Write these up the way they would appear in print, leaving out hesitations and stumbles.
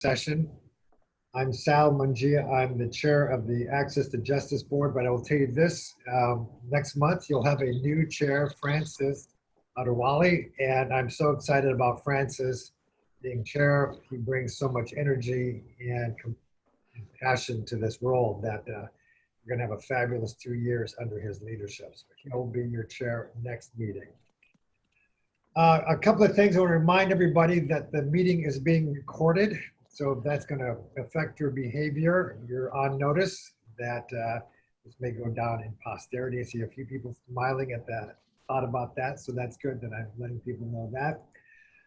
session. I'm Sal Mungia. I'm the chair of the Access to Justice Board, but I will tell you this, next month you'll have a new chair, Francis Adewale, and I'm so excited about Francis being chair. He brings so much energy and passion to this role that we're going to have a fabulous 2 years under his leadership. So he'll be your chair next meeting. A couple of things. I want to remind everybody that the meeting is being recorded. So that's going to affect your behavior. You're on notice that this may go down in posterity. I see a few people smiling at that thought about that. So that's good that I'm letting people know that.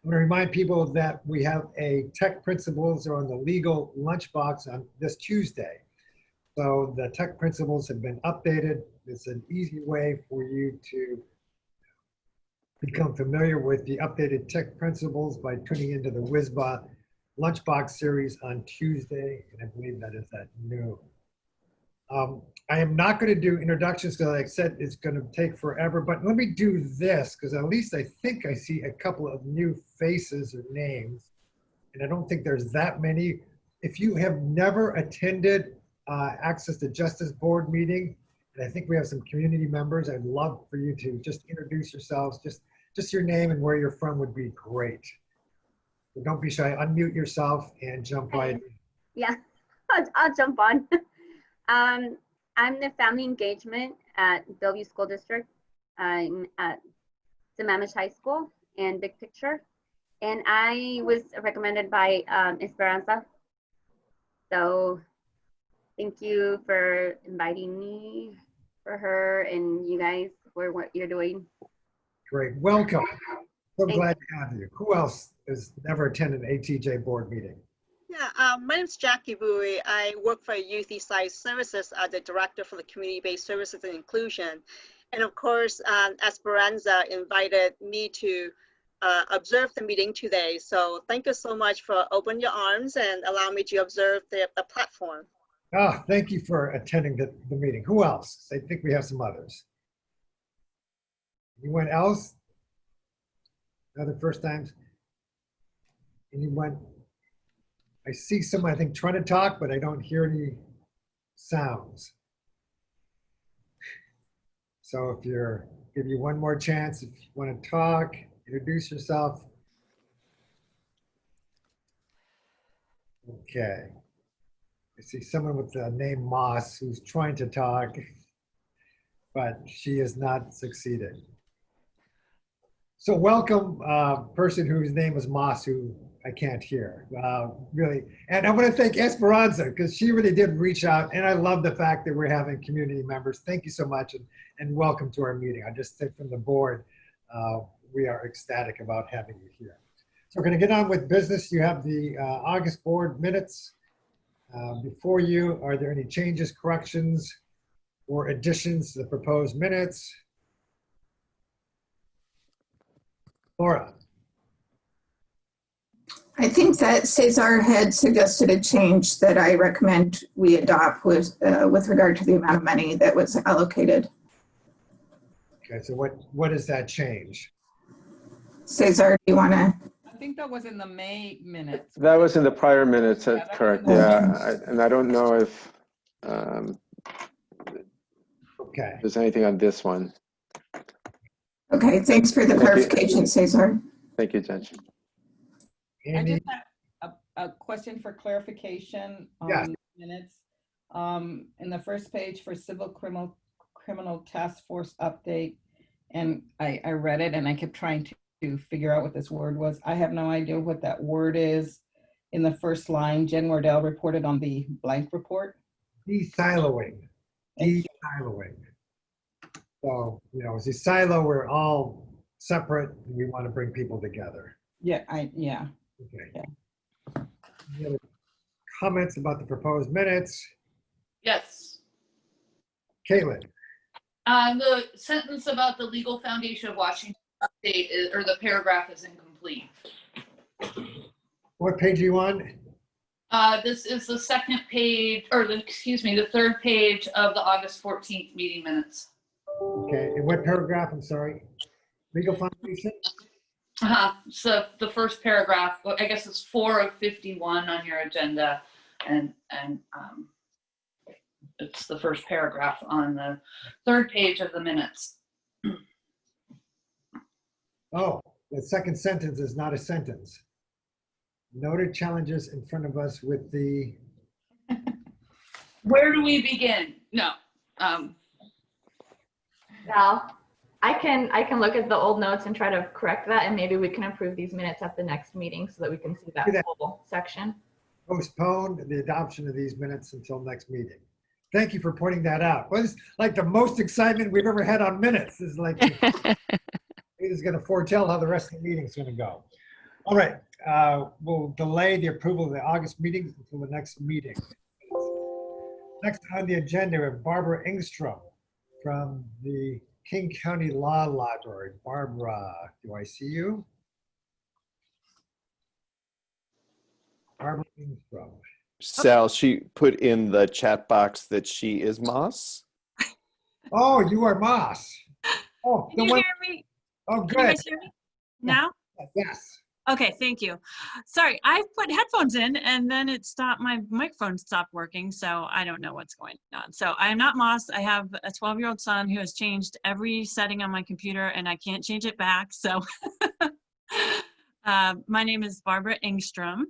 I'm going to remind people that we have a tech principles on the legal lunchbox on this Tuesday. So the tech principles have been updated. It's an easy way for you to become familiar with the updated tech principles by tuning into the Wsba Lunchbox series on Tuesday, and I believe that is at noon. I am not going to do introductions because, like I said, it's going to take forever, but let me do this because at least I think I see a couple of new faces or names, and I don't think there's that many. If you have never attended Access to Justice Board meeting, and I think we have some community members, I'd love for you to just introduce yourselves. Just your name and where you're from would be great. So don't be shy. Unmute yourself and jump right in. Yeah, I'll jump on. I'm the family engagement at Bellevue School District. I'm at Sammamish High School and Big Picture. And I was recommended by Esperanza. So thank you for inviting me, for her and you guys for what you're doing. Great, welcome. So glad to have you. Who else has never attended an ATJ board meeting? Yeah, my name is Jackie Bowie. I work for Youth Eastside Services as the Director for the Community-Based Services and Inclusion. And of course, Esperanza invited me to observe the meeting today. So thank you so much for opening your arms and allow me to observe the platform. Oh, thank you for attending the meeting. Who else? I think we have some others. Anyone else? Other first times? Anyone? I see someone, I think, trying to talk, but I don't hear any sounds. So if you're, give you one more chance. If you want to talk, introduce yourself. Okay. I see someone with the name Moss who's trying to talk, but she is not succeeding. So welcome, person whose name is Moss, who I can't hear, really. And I want to thank Esperanza, because she really did reach out, and I love the fact that we're having community members. Thank you so much, and welcome to our meeting. I just said from the board, we are ecstatic about having you here. So we're going to get on with business. You have the August board minutes before you. Are there any changes, corrections, or additions to the proposed minutes? Laura. I think that Cesar had suggested a change that I recommend we adopt with regard to the amount of money that was allocated. Okay, so what is that change? Cesar, do you want to? I think that was in the May minutes. That was in the prior minutes, that's correct. Yeah, and I don't know if Okay. there's anything on this one. Okay, thanks for the clarification, Cesar. Thank you, Judge. I just have a question for clarification on the minutes. In the first page for civil criminal task force update, and I read it and I kept trying to figure out what this word was. I have no idea what that word is. In the first line, Jen Wardell reported on the blank report. De-siloing. De-siloing. So, you know, as a silo, we're all separate and we want to bring people together. Yeah, Okay. Yeah. Any other comments about the proposed minutes? Yes. Caitlin. The sentence about the legal foundation of Washington update or the paragraph is incomplete. What page are you on? This is the second page, or the third page of the August 14th meeting minutes. Okay, and what paragraph, I'm sorry? Legal foundation? So the first paragraph, well, I guess it's 4 of 51 on your agenda, and it's the first paragraph on the third page of the minutes. Oh, the second sentence is not a sentence. Noted challenges in front of us with the, Where do we begin? No. Val, I can look at the old notes and try to correct that, and maybe we can approve these minutes at the next meeting so that we can see that Do that. whole section. postpone the adoption of these minutes until next meeting. Thank you for pointing that out. Well, it's like the most excitement we've ever had on minutes. It's like, it is going to foretell how the rest of the meeting is going to go. All right, we'll delay the approval of the August meetings until the next meeting. Next on the agenda, we have Barbara Engstrom from the King County Law Library. Barbara, do I see you? Barbara Engstrom. Sal, she put in the chat box that she is Moss. Oh, you are Moss. Oh, Can you hear me? Oh, Can you good. guys hear me now? Yes. Okay, thank you. Sorry, I put headphones in and then it stopped, my microphone stopped working, so I don't know what's going on. So I'm not Moss. I have a 12-year-old son who has changed every setting on my computer and I can't change it back. So my name is Barbara Engstrom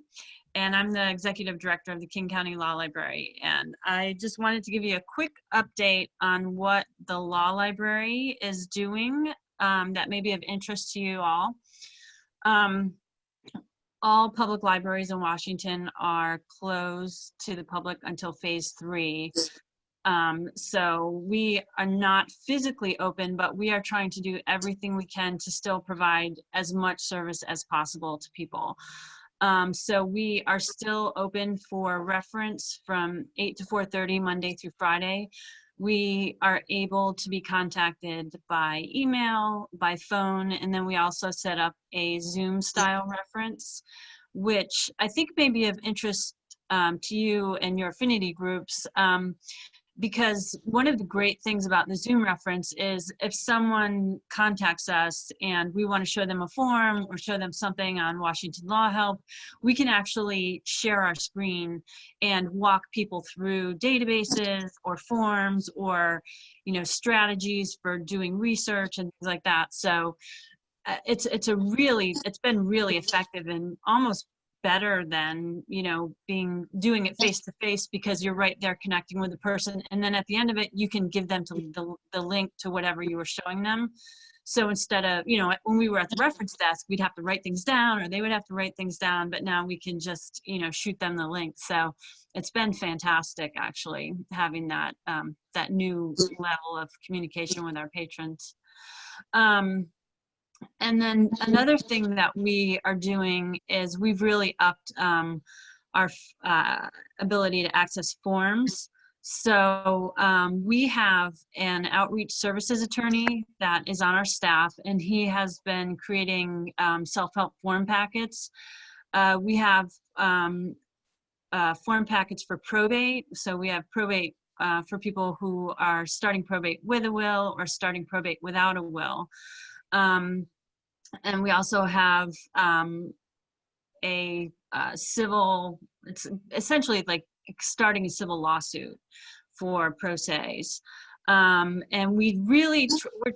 and I'm the Executive Director of the King County Law Library. And I just wanted to give you a quick update on what the Law Library is doing that may be of interest to you all. All public libraries in Washington are closed to the public until phase 3. So we are not physically open, but we are trying to do everything we can to still provide as much service as possible to people. So we are still open for reference from 8 to 4:30 Monday through Friday. We are able to be contacted by email, by phone, and then we also set up a Zoom style reference, which I think may be of interest to you and your affinity groups, because one of the great things about the Zoom reference is if someone contacts us and we want to show them a form or show them something on Washington Law Help, we can actually share our screen and walk people through databases or forms or, you know, strategies for doing research and things like that. So it's been really effective and almost better than, you know, doing it face to face, because you're right there connecting with the person, and then at the end of it you can give them the link to whatever you were showing them. So instead of, you know, when we were at the reference desk, we'd have to write things down or they would have to write things down, but now we can just, you know, shoot them the link. So it's been fantastic actually having that that new level of communication with our patrons. And then another thing that we are doing is we've really upped our ability to access forms. So we have an outreach services attorney that is on our staff, and he has been creating self-help form packets. We have form packets for probate. So we have probate for people who are starting probate with a will or starting probate without a will. And we also have a civil, it's essentially like starting a civil lawsuit for pro ses. And we really,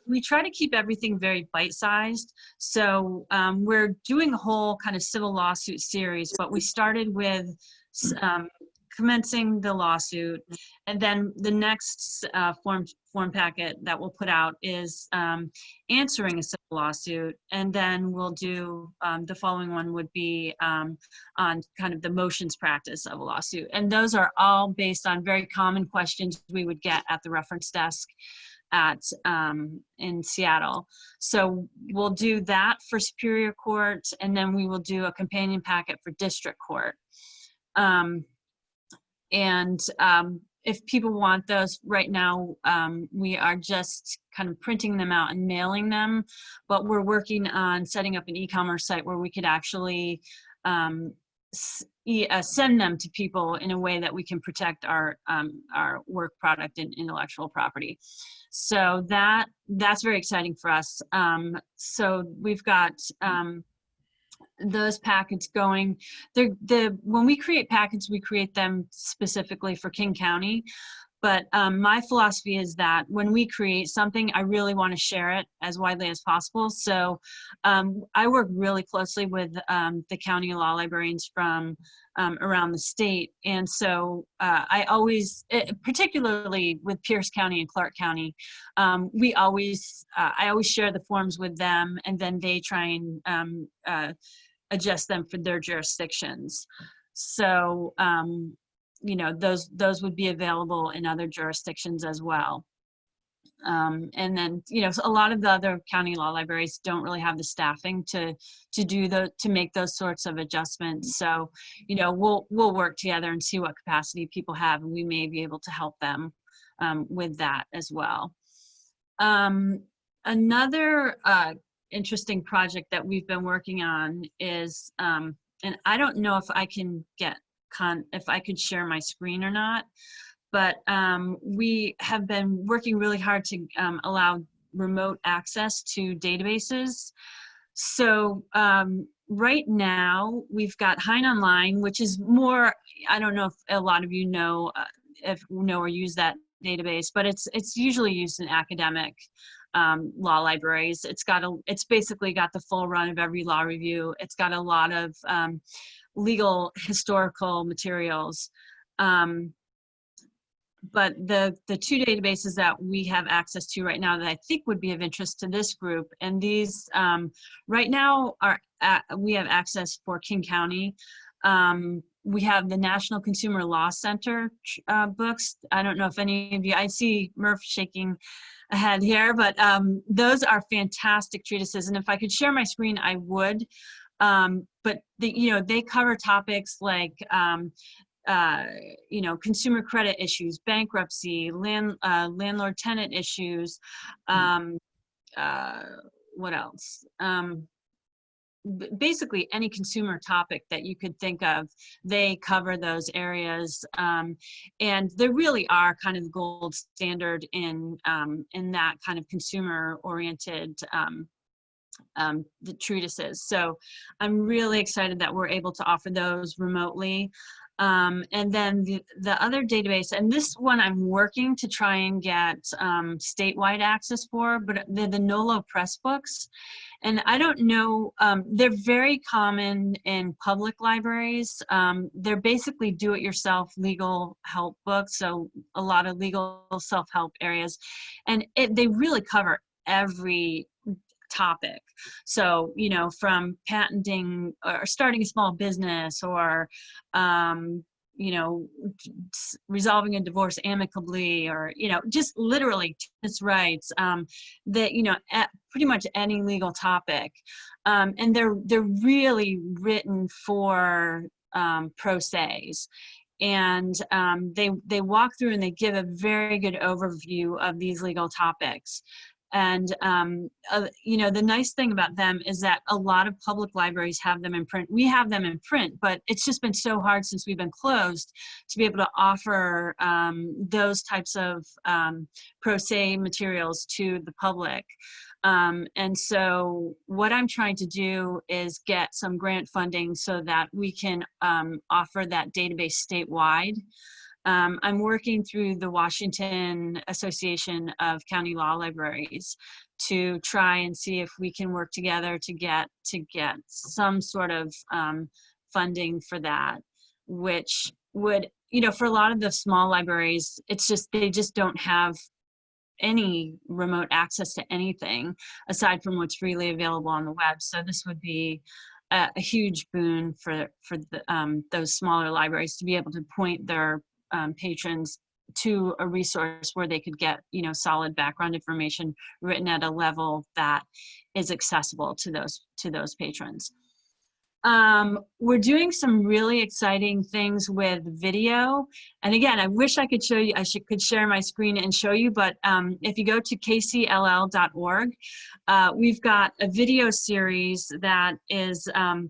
we try to keep everything very bite-sized. So we're doing a whole kind of civil lawsuit series, but we started with commencing the lawsuit, and then the next form packet that we'll put out is answering a civil lawsuit, and then we'll do the following one would be on kind of the motions practice of a lawsuit, and those are all based on very common questions we would get at the reference desk at in Seattle. So we'll do that for Superior Court, and then we will do a companion packet for District Court. If people want those right now, we are just kind of printing them out and mailing them, but we're working on setting up an e-commerce site where we could actually send them to people in a way that we can protect our work product and intellectual property. So that's very exciting for us. So we've got those packets going. When we create packets, we create them specifically for King County. But my philosophy is that when we create something, I really want to share it as widely as possible. So I work really closely with the county law librarians from around the state. And so I always, particularly with Pierce County and Clark County, I always share the forms with them, and then they try and adjust them for their jurisdictions. So, you know, those would be available in other jurisdictions as well. And then, you know, a lot of the other county law libraries don't really have the staffing to make those sorts of adjustments. So, you know, we'll work together and see what capacity people have, and we may be able to help them with that as well. Another interesting project that we've been working on is, and I don't know if I can if I could share my screen or not, but we have been working really hard to allow remote access to databases. So right now we've got Hein Online, which is more, I don't know if a lot of you know or use that database, but it's usually used in academic law libraries. It's basically got the full run of every law review. It's got a lot of legal historical materials. But the two databases that we have access to right now that I think would be of interest to this group, and these right now we have access for King County. We have the National Consumer Law Center books. I don't know if any of you, I see Murph shaking a head here, but those are fantastic treatises. And if I could share my screen, I would. But they cover topics like consumer credit issues, bankruptcy, landlord-tenant issues. What else? Basically any consumer topic that you could think of, they cover those areas, and they really are kind of the gold standard in that kind of consumer-oriented the treatises. So I'm really excited that we're able to offer those remotely. And then the other database, and this one I'm working to try and get statewide access for, but they're the NOLO Press books. And I don't know, they're very common in public libraries. They're basically do-it-yourself legal help books, so a lot of legal self-help areas. And they really cover every topic. So, you know, from patenting or starting a small business, or resolving a divorce amicably, or, just literally tenants' rights, at pretty much any legal topic. And they're really written for pro ses. And they walk through and they give a very good overview of these legal topics. And, the nice thing about them is that a lot of public libraries have them in print. We have them in print, but it's just been so hard since we've been closed to be able to offer those types of pro se materials to the public. And so what I'm trying to do is get some grant funding so that we can offer that database statewide. I'm working through the Washington Association of County Law Libraries to try and see if we can work together to get some sort of funding for that, which would, for a lot of the small libraries, they just don't have any remote access to anything aside from what's freely available on the web. So this would be a huge boon for those smaller libraries to be able to point their patrons to a resource where they could get solid background information written at a level that is accessible to those patrons. We're doing some really exciting things with video. And again, I wish I could show you, could share my screen and show you, but if you go to kcll.org, we've got a video series that is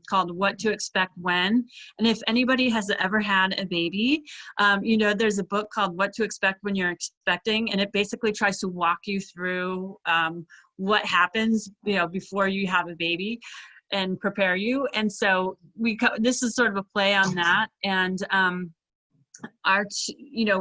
called What to Expect When. And if anybody has ever had a baby, you know, there's a book called What to Expect When You're Expecting, and it basically tries to walk you through what happens, you know, before you have a baby and prepare you. And so this is sort of a play on that. And you know,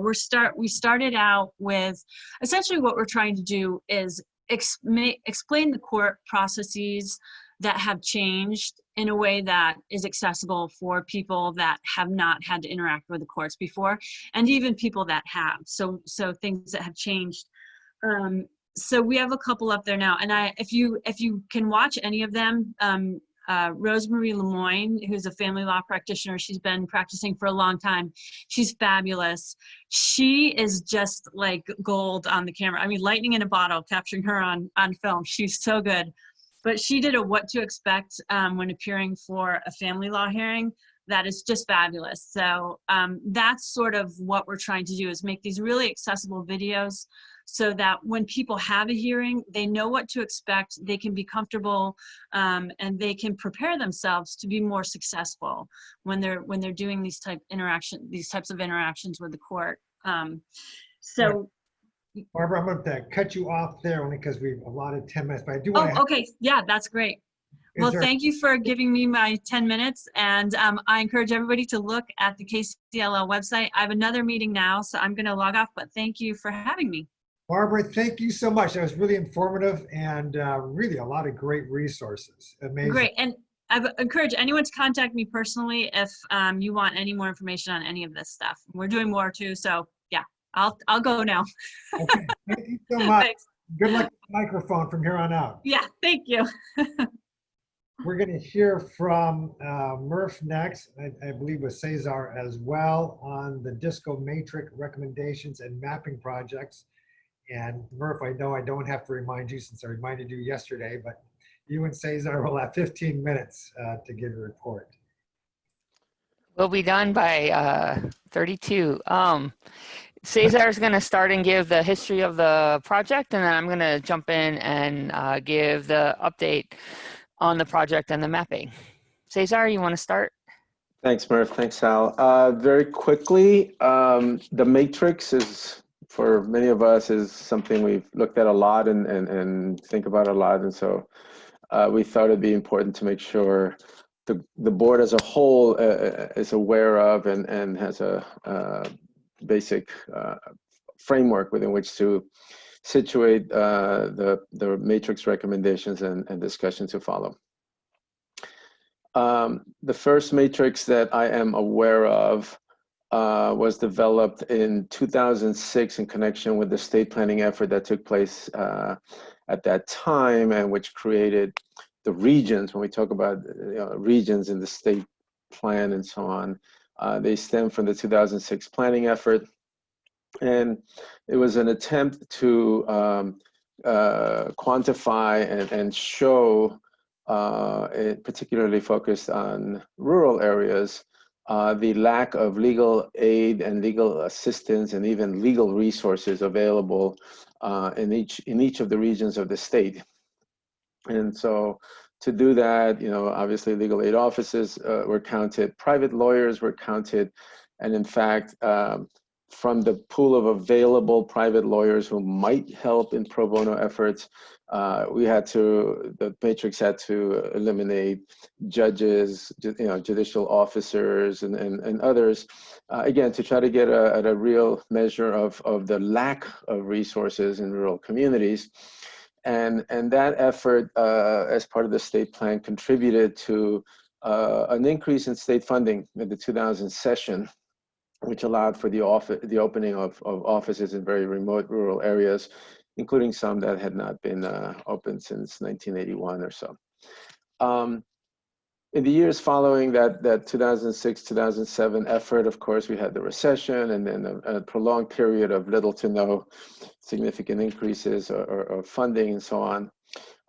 we started out with essentially what we're trying to do is explain the court processes that have changed in a way that is accessible for people that have not had to interact with the courts before, and even people that have. So things that have changed. So we have a couple up there now, and if you can watch any of them, Rosemarie Lemoyne, who's a family law practitioner, she's been practicing for a long time. She's fabulous. She is just like gold on the camera. I mean, lightning in a bottle, capturing her on film. She's so good. But she did a What to Expect when appearing for a family law hearing. That is just fabulous. So that's sort of what we're trying to do, is make these really accessible videos so that when people have a hearing, they know what to expect, they can be comfortable, and they can prepare themselves to be more successful when they're doing these types of interactions with the court. So, Barbara, I'm going to cut you off there only because we've allotted 10 minutes, but I do want to. Oh, okay, yeah, that's great. Well, thank you for giving me my 10 minutes, and I encourage everybody to look at the KCLL website. I have another meeting now, so I'm going to log off, but thank you for having me. Barbara, thank you so much. That was really informative and really a lot of great resources. Amazing. Great, and I encourage anyone to contact me personally if you want any more information on any of this stuff. We're doing more too, so yeah, I'll go now. Okay, thank you so much. Thanks. Good luck with the microphone from here on out. Yeah, thank you. We're going to hear from Murph next, I believe with Cesar as well, on the DSCo matrix recommendations and mapping projects. And Murph, I know I don't have to remind you since I reminded you yesterday, but you and Cesar will have 15 minutes to give a report. We'll be done by 32. Cesar is going to start and give the history of the project, and then I'm going to jump in and give the update on the project and the mapping. Cesar, you want to start? Thanks, Murph. Thanks, Sal. Very quickly, the matrix is, for many of us, is something we've looked at a lot and think about a lot. And so we thought it'd be important to make sure the board as a whole is aware of and has a basic framework within which to situate the matrix recommendations and discussion to follow. The first matrix that I am aware of was developed in 2006 in connection with the state planning effort that took place at that time, and which created the regions. When we talk about regions in the state plan and so on, they stem from the 2006 planning effort. And it was an attempt to quantify and show, particularly focused on rural areas, the lack of legal aid and legal assistance and even legal resources available in each of the regions of the state. And so to do that, obviously legal aid offices were counted, private lawyers were counted, and in fact, from the pool of available private lawyers who might help in pro bono efforts, the matrix had to eliminate judges, judicial officers and others, again, to try to get at a real measure of the lack of resources in rural communities. And that effort, as part of the state plan, contributed to an increase in state funding in the 2000 session, which allowed for the opening of offices in very remote rural areas, including some that had not been open since 1981 or so. In the years following that 2006-2007 effort, of course, we had the recession and then a prolonged period of little to no significant increases or funding and so on.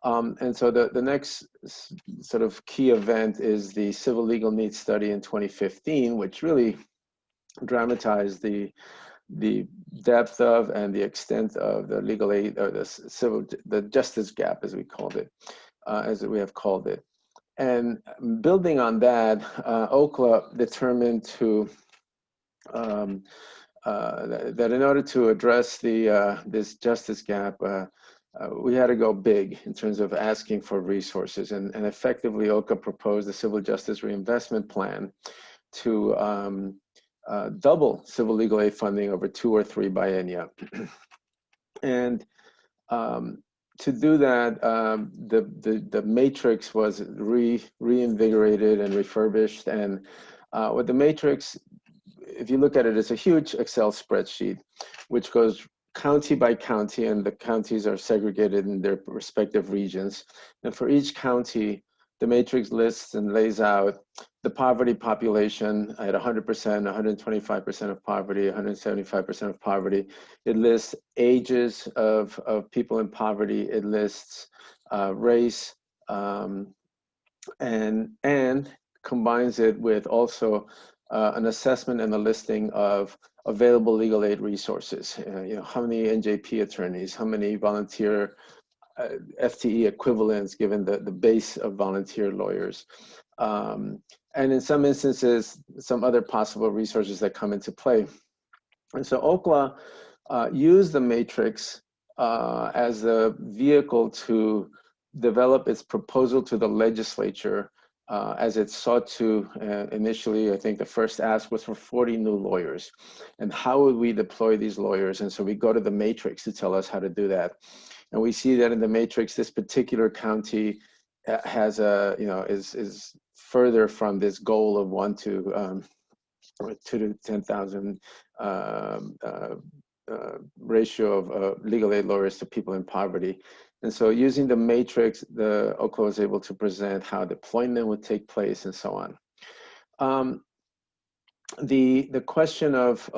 And so the next sort of key event is the Civil Legal Needs Study in 2015, which really dramatized the depth of and the extent of the legal aid, or the justice gap, as we called it, as we have called it. And building on that, OCLA determined to that in order to address this justice gap, we had to go big in terms of asking for resources, and effectively OCLA proposed a civil justice reinvestment plan to double civil legal aid funding over 2 or 3 biennia. And to do that, the matrix was reinvigorated and refurbished. And with the matrix, if you look at it, it's a huge Excel spreadsheet, which goes county by county, and the counties are segregated in their respective regions. And for each county, the matrix lists and lays out the poverty population at 100%, 125% of poverty, 175% of poverty. It lists ages of people in poverty. It lists race, and combines it with also an assessment and a listing of available legal aid resources. How many NJP attorneys, how many volunteer FTE equivalents given the base of volunteer lawyers. And in some instances, some other possible resources that come into play. And so OCLA used the matrix as a vehicle to develop its proposal to the legislature as it sought to, initially, I think the first ask was for 40 new lawyers. And how would we deploy these lawyers? And so we go to the matrix to tell us how to do that. And we see that in the matrix, this particular county has is further from this goal of 1 to 10,000 ratio of legal aid lawyers to people in poverty. And so using the matrix, the OCLA was able to present how deployment would take place and so on. The question of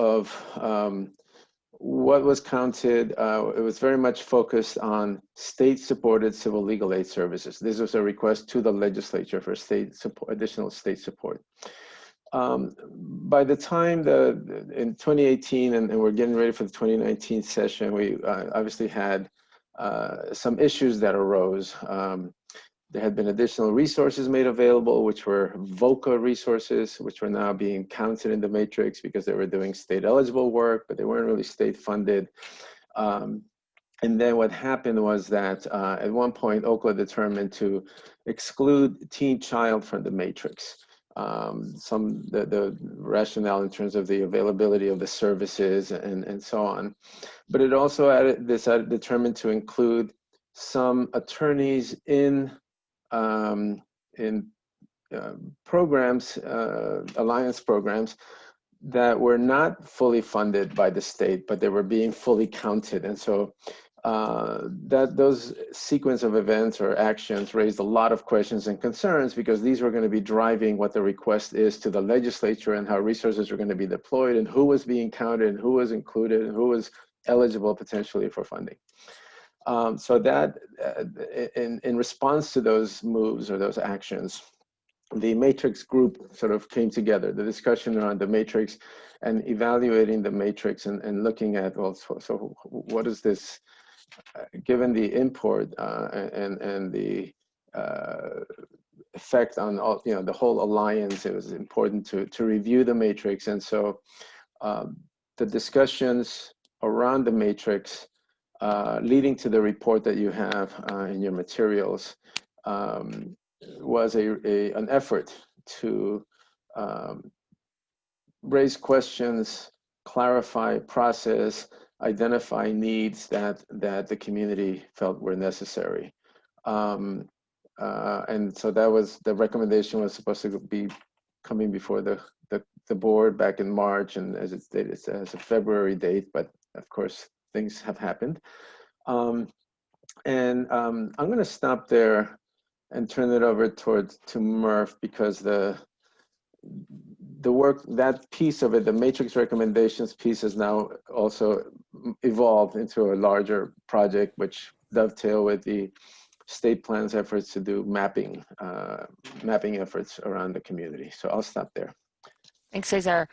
what was counted, it was very much focused on state-supported civil legal aid services. This was a request to the legislature for additional state support. By the time in 2018, and we're getting ready for the 2019 session, we obviously had some issues that arose. There had been additional resources made available, which were VOCA resources, which were now being counted in the matrix because they were doing state eligible work, but they weren't really state funded. And then what happened was that at one point, OCLA determined to exclude teen child from the matrix. The rationale in terms of the availability of the services and so on. But it also determined to include some attorneys in programs, alliance programs, that were not fully funded by the state, but they were being fully counted. And so those sequence of events or actions raised a lot of questions and concerns, because these were going to be driving what the request is to the legislature and how resources were going to be deployed and who was being counted and who was included and who was eligible potentially for funding. So that in response to those moves or those actions, the matrix group sort of came together, the discussion around the matrix and evaluating the matrix and looking at, well, so what is this, given the import and the effect on all, the whole alliance, it was important to review the matrix. And so the discussions around the matrix leading to the report that you have in your materials was an effort to raise questions, clarify, process, identify needs that the community felt were necessary. And so that was, the recommendation was supposed to be coming before the board back in March, and as it's stated, it has a February date, but of course things have happened. I'm going to stop there and turn it over to Murph, because the work, that piece of it, the matrix recommendations piece, has now also evolved into a larger project which dovetail with the state plans efforts to do mapping efforts around the community. So I'll stop there. Thanks, Cesar.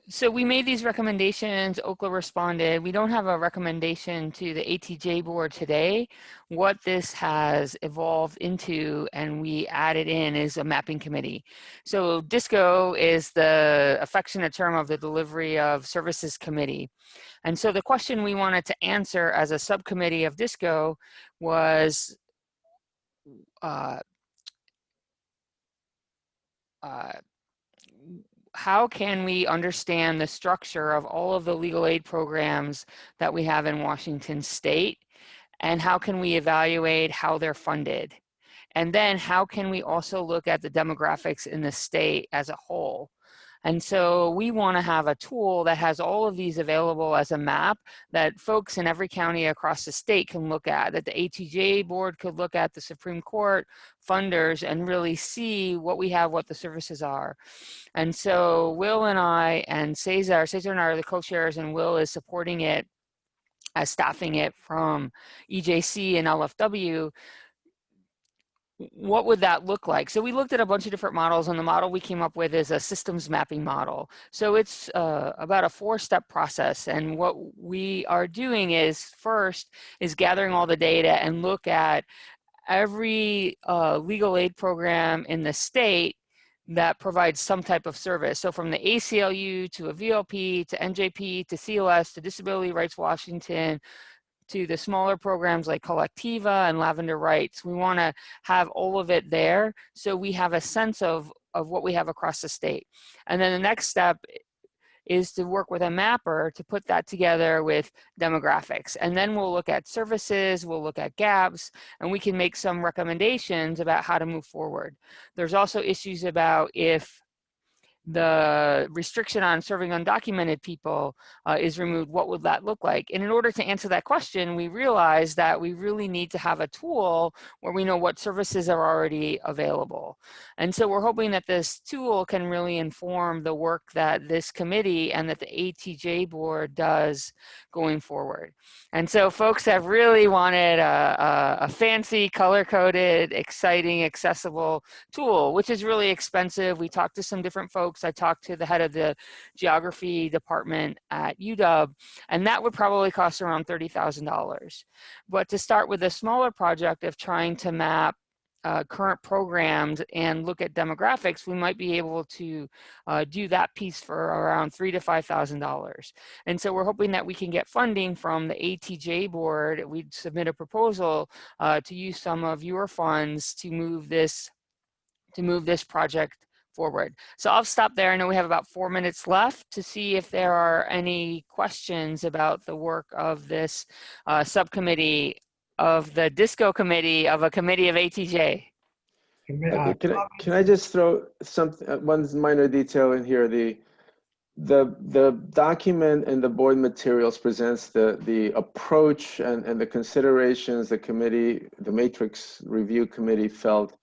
So we made these recommendations, OCLA responded. We don't have a recommendation to the ATJ board today. What this has evolved into and we added in is a mapping committee. So DSCo is the affectionate term of the Delivery of Services Committee. And so the question we wanted to answer as a subcommittee of DSCo was, how can we understand the structure of all of the legal aid programs that we have in Washington State? And how can we evaluate how they're funded? And then how can we also look at the demographics in the state as a whole? And so we want to have a tool that has all of these available as a map that folks in every county across the state can look at, that the ATJ board could look at, the Supreme Court, funders, and really see what we have, what the services are. And so Will and I and Cesar and I are the co-chairs, and Will is supporting it as staffing it from EJC and LFW. What would that look like? So we looked at a bunch of different models, and the model we came up with is a systems mapping model. So it's about a 4-step process. And what we are doing is first is gathering all the data and look at every legal aid program in the state that provides some type of service. So from the ACLU to a VLP to NJP to COS to Disability Rights Washington, to the smaller programs like Collectiva and Lavender Rights. We want to have all of it there so we have a sense of what we have across the state. And then the next step is to work with a mapper to put that together with demographics. And then we'll look at services, we'll look at gaps, and we can make some recommendations about how to move forward. There's also issues about if the restriction on serving undocumented people is removed, what would that look like? And in order to answer that question, we realized that we really need to have a tool where we know what services are already available. And so we're hoping that this tool can really inform the work that this committee and that the ATJ board does going forward. And so folks have really wanted a fancy, color-coded, exciting, accessible tool, which is really expensive. We talked to some different folks. I talked to the head of the geography department at UW, and that would probably cost around $30,000. But to start with a smaller project of trying to map current programs and look at demographics, we might be able to do that piece for around $3,000 to $5,000. And so we're hoping that we can get funding from the ATJ board. We'd submit a proposal to use some of your funds to move this project forward. So I'll stop there. I know we have about 4 minutes left to see if there are any questions about the work of this subcommittee of the DSCo committee of a committee of ATJ. Okay, can I just throw one minor detail in here? The document and the board materials presents the approach and the considerations the matrix review committee felt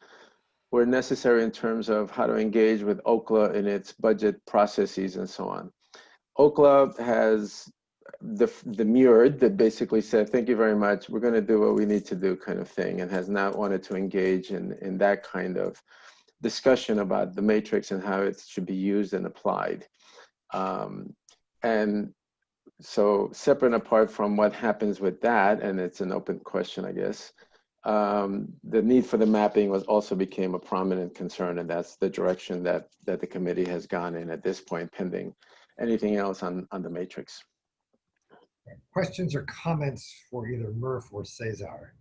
were necessary in terms of how to engage with OCLA in its budget processes and so on. OCLA has the mirrored that basically said, thank you very much, we're going to do what we need to do kind of thing, and has not wanted to engage in that kind of discussion about the matrix and how it should be used and applied. And so separate and apart from what happens with that, and it's an open question, I guess, the need for the mapping also became a prominent concern, and that's the direction that the committee has gone in at this point, pending anything else on the matrix. Questions or comments for either Murph or Cesar?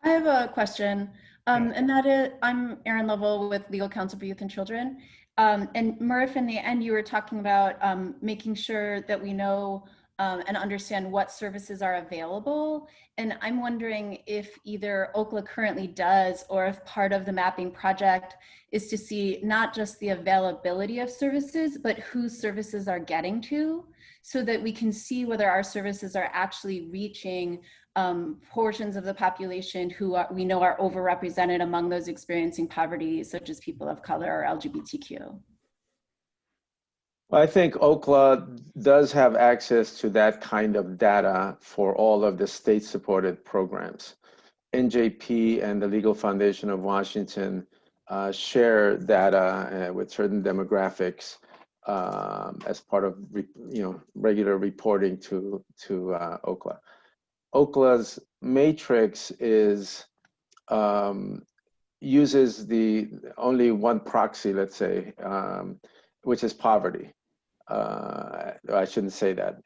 I have a question, and that is, I'm Erin Lovell with Legal Counsel for Youth and Children. And Murph, in the end, you were talking about making sure that we know and understand what services are available. And I'm wondering if either OCLA currently does, or if part of the mapping project is to see not just the availability of services, but who services are getting to, so that we can see whether our services are actually reaching portions of the population who we know are overrepresented among those experiencing poverty, such as people of color or LGBTQ. I think OCLA does have access to that kind of data for all of the state-supported programs. NJP and the Legal Foundation of Washington share data with certain demographics as part of regular reporting to OCLA. OCLA's matrix uses only one proxy, let's say, which is poverty. I shouldn't say that.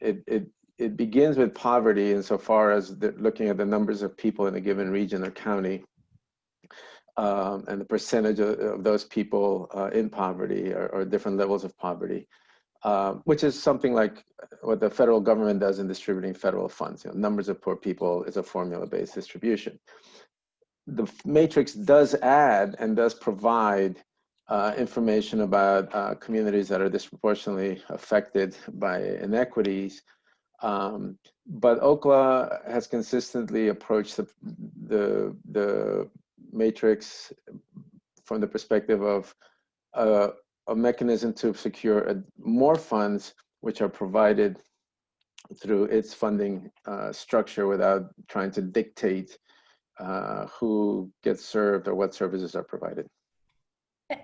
It begins with poverty insofar as looking at the numbers of people in a given region or county, and the percentage of those people in poverty or different levels of poverty, which is something like what the federal government does in distributing federal funds. Numbers of poor people is a formula-based distribution. The matrix does add and does provide information about communities that are disproportionately affected by inequities. But OCLA has consistently approached the matrix from the perspective of a mechanism to secure more funds, which are provided through its funding structure without trying to dictate who gets served or what services are provided.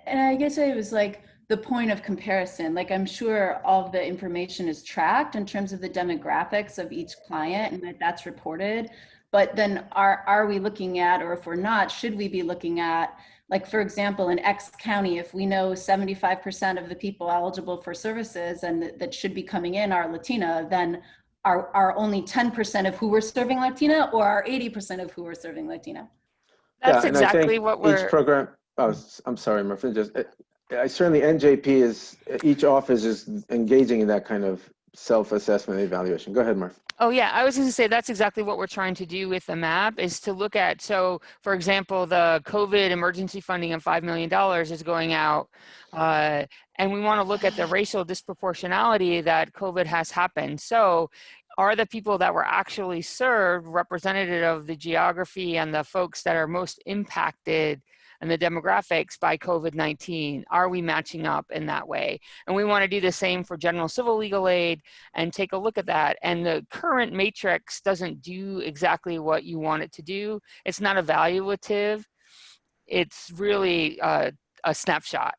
And I guess it was like the point of comparison. Like, I'm sure all of the information is tracked in terms of the demographics of each client and that's reported. But then are we looking at, or if we're not, should we be looking at, like, for example, in X county, if we know 75% of the people eligible for services and that should be coming in are Latina, then are only 10% of who we're serving Latina, or are 80% of who we're serving Latina? That's exactly what we're. Each program. Oh, I'm sorry, Murphy. Certainly NJP each office is engaging in that kind of self-assessment evaluation. Go ahead, Murphy. Oh yeah, I was going to say that's exactly what we're trying to do with the map, is to look at, so for example, the COVID emergency funding of $5 million is going out, and we want to look at the racial disproportionality that COVID has happened. So are the people that were actually served representative of the geography and the folks that are most impacted and the demographics by COVID-19? Are we matching up in that way? And we want to do the same for general civil legal aid and take a look at that. And the current matrix doesn't do exactly what you want it to do. It's not evaluative. It's really a snapshot.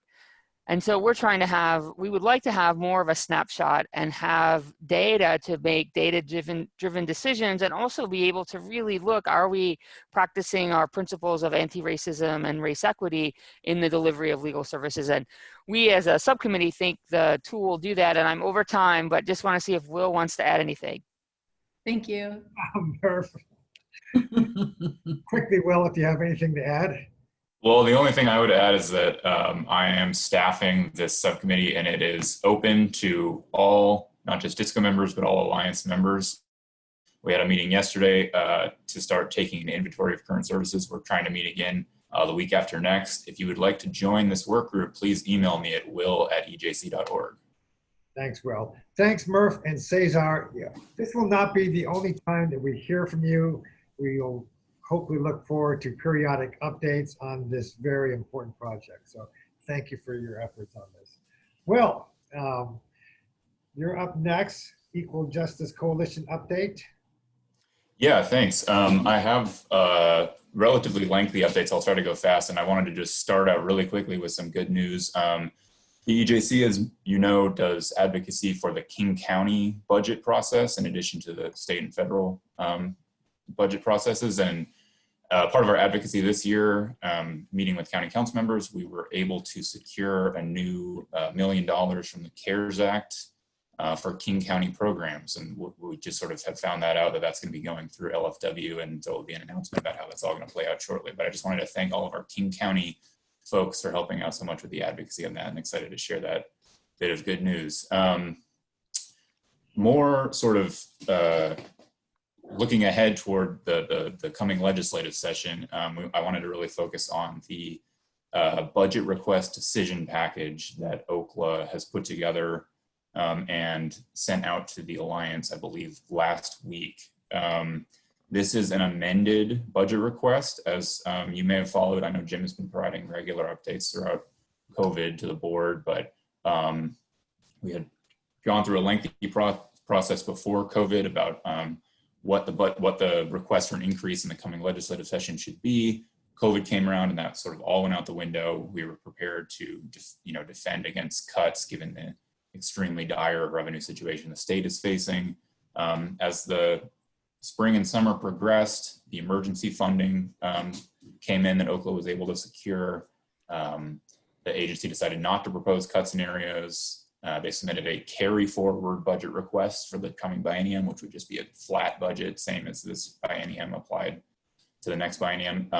And so we're trying to we would like to have more of a snapshot and have data to make data-driven decisions, and also be able to really look, are we practicing our principles of anti-racism and race equity in the delivery of legal services? And we as a subcommittee think the tool will do that, and I'm over time, but just want to see if Will wants to add anything. Thank you. Perfect. Quickly, Will, if you have anything to add. Well, the only thing I would add is that I am staffing this subcommittee, and it is open to all, not just DSCo members, but all Alliance members. We had a meeting yesterday to start taking an inventory of current services. We're trying to meet again the week after next. If you would like to join this work group, please email me at will@ejc.org. Thanks, Will. Thanks, Murph and Cesar. Yeah, this will not be the only time that we hear from you. We will hopefully look forward to periodic updates on this very important project. So thank you for your efforts on this. Will, you're up next. Equal Justice Coalition update. Yeah, thanks. I have relatively lengthy updates. I'll try to go fast, and I wanted to just start out really quickly with some good news. The EJC, as you know, does advocacy for the King County budget process in addition to the state and federal budget processes. And part of our advocacy this year, meeting with county council members, we were able to secure a new $1 million from the CARES Act for King County programs. And we just sort of have found that out, that that's going to be going through LFW, and there will be an announcement about how that's all going to play out shortly. But I just wanted to thank all of our King County folks for helping out so much with the advocacy on that, and excited to share that bit of good news. More sort of looking ahead toward the coming legislative session, I wanted to really focus on the budget request decision package that OCLA has put together and sent out to the Alliance, I believe, last week. This is an amended budget request, as you may have followed. I know Jim has been providing regular updates throughout COVID to the board, but we had gone through a lengthy process before COVID about what the request for an increase in the coming legislative session should be. COVID came around and that sort of all went out the window. We were prepared to just, defend against cuts given the extremely dire revenue situation the state is facing. As the spring and summer progressed, the emergency funding came in that Oklahoma was able to secure. The agency decided not to propose cut scenarios. They submitted a carry forward budget request for the coming biennium, which would just be a flat budget, same as this biennium applied to the next biennium.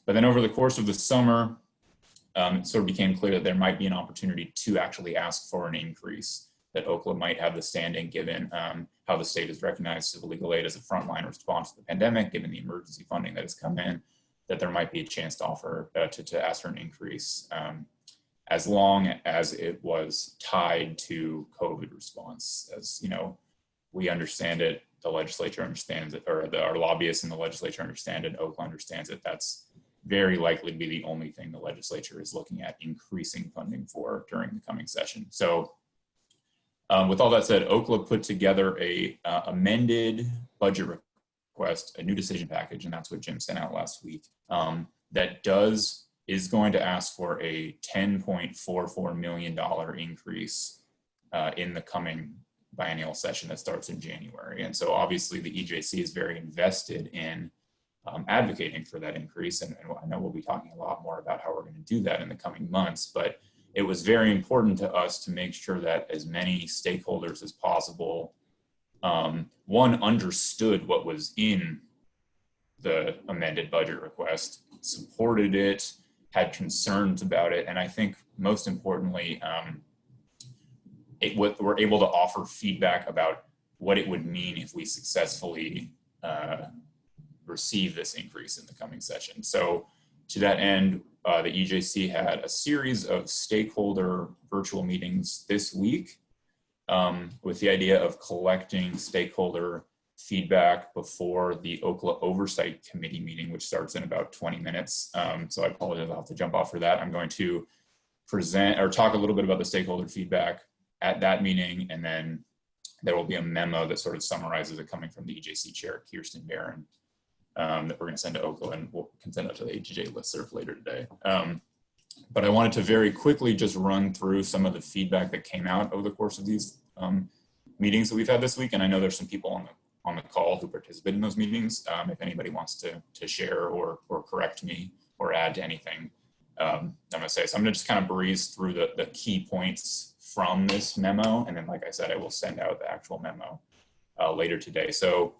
But then over the course of the summer, it sort of became clear that there might be an opportunity to actually ask for an increase, that Oklahoma might have the standing given how the state has recognized civil legal aid as a frontline response to the pandemic, given the emergency funding that has come in, that there might be a chance to offer, to ask for an increase as long as it was tied to COVID response. As we understand it, the legislature understands it, or our lobbyists in the legislature understand it, Oklahoma understands it. That's very likely to be the only thing the legislature is looking at increasing funding for during the coming session. So with all that said, Oklahoma put together a amended budget request, a new decision package, and that's what Jim sent out last week, that is going to ask for a $10.44 million increase in the coming biennial session that starts in January. And so obviously the EJC is very invested in advocating for that increase. And I know we'll be talking a lot more about how we're going to do that in the coming months, but it was very important to us to make sure that as many stakeholders as possible, one, understood what was in the amended budget request, supported it, had concerns about it, and I think most importantly, we're able to offer feedback about what it would mean if we successfully receive this increase in the coming session. So to that end, the EJC had a series of stakeholder virtual meetings this week with the idea of collecting stakeholder feedback before the Oklahoma Oversight Committee meeting, which starts in about 20 minutes. So I apologize, I'll have to jump off for that. I'm going to present or talk a little bit about the stakeholder feedback at that meeting, and then there will be a memo that sort of summarizes it coming from the EJC chair, Kirsten Barron, that we're going to send to Oklahoma, and we'll send out to the ATJ listserv later today. But I wanted to very quickly just run through some of the feedback that came out over the course of these meetings that we've had this week, and I know there's some people on the call who participate in those meetings. If anybody wants to share or correct me or add to anything, I'm going to say. So I'm going to just kind of breeze through the key points from this memo, and then, like I said, I will send out the actual memo later today. So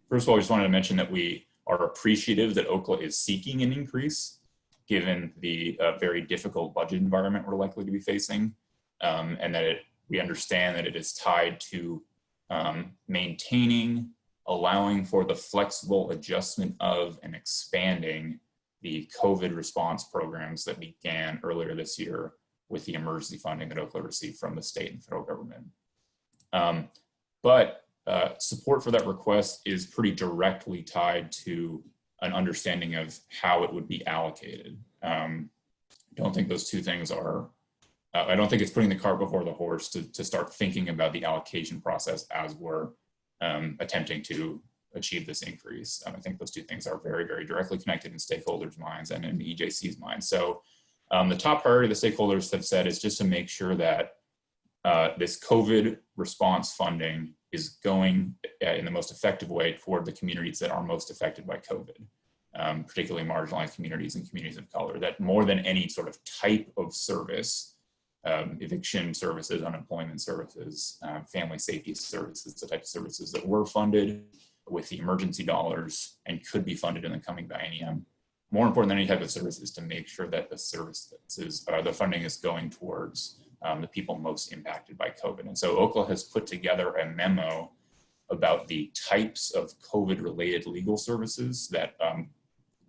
first of all, I just wanted to mention that we are appreciative that Oklahoma is seeking an increase, given the very difficult budget environment we're likely to be facing, and that we understand that it is tied to maintaining, allowing for the flexible adjustment of and expanding the COVID response programs that began earlier this year with the emergency funding that Oklahoma received from the state and federal government. But support for that request is pretty directly tied to an understanding of how it would be allocated. Don't think those two things are, I don't think it's putting the cart before the horse to start thinking about the allocation process as we're attempting to achieve this increase. I think those two things are very, very directly connected in stakeholders' minds and in the EJC's mind. So the top priority the stakeholders have said is just to make sure that this COVID response funding is going in the most effective way toward the communities that are most affected by COVID, particularly marginalized communities and communities of color, that more than any sort of type of service, eviction services, unemployment services, family safety services, the type of services that were funded with the emergency dollars and could be funded in the coming biennium. More important than any type of service is to make sure that the services, the funding is going towards the people most impacted by COVID. And so Oklahoma has put together a memo about the types of COVID-related legal services that,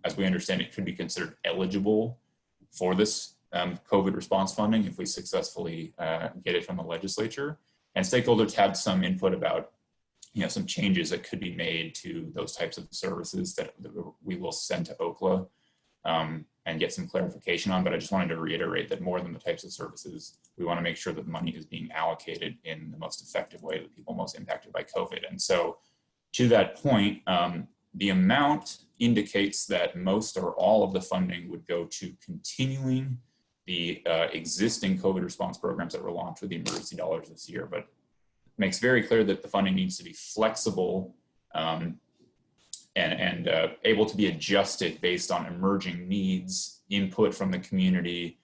as we understand it, could be considered eligible for this COVID response funding if we successfully get it from the legislature. And stakeholders had some input about some changes that could be made to those types of services that we will send to Oklahoma and get some clarification on. But I just wanted to reiterate that more than the types of services, we want to make sure that money is being allocated in the most effective way to the people most impacted by COVID. And so To that point, the amount indicates that most or all of the funding would go to continuing the existing COVID response programs that were launched with the emergency dollars this year, but makes very clear that the funding needs to be flexible and able to be adjusted based on emerging needs, input from the community,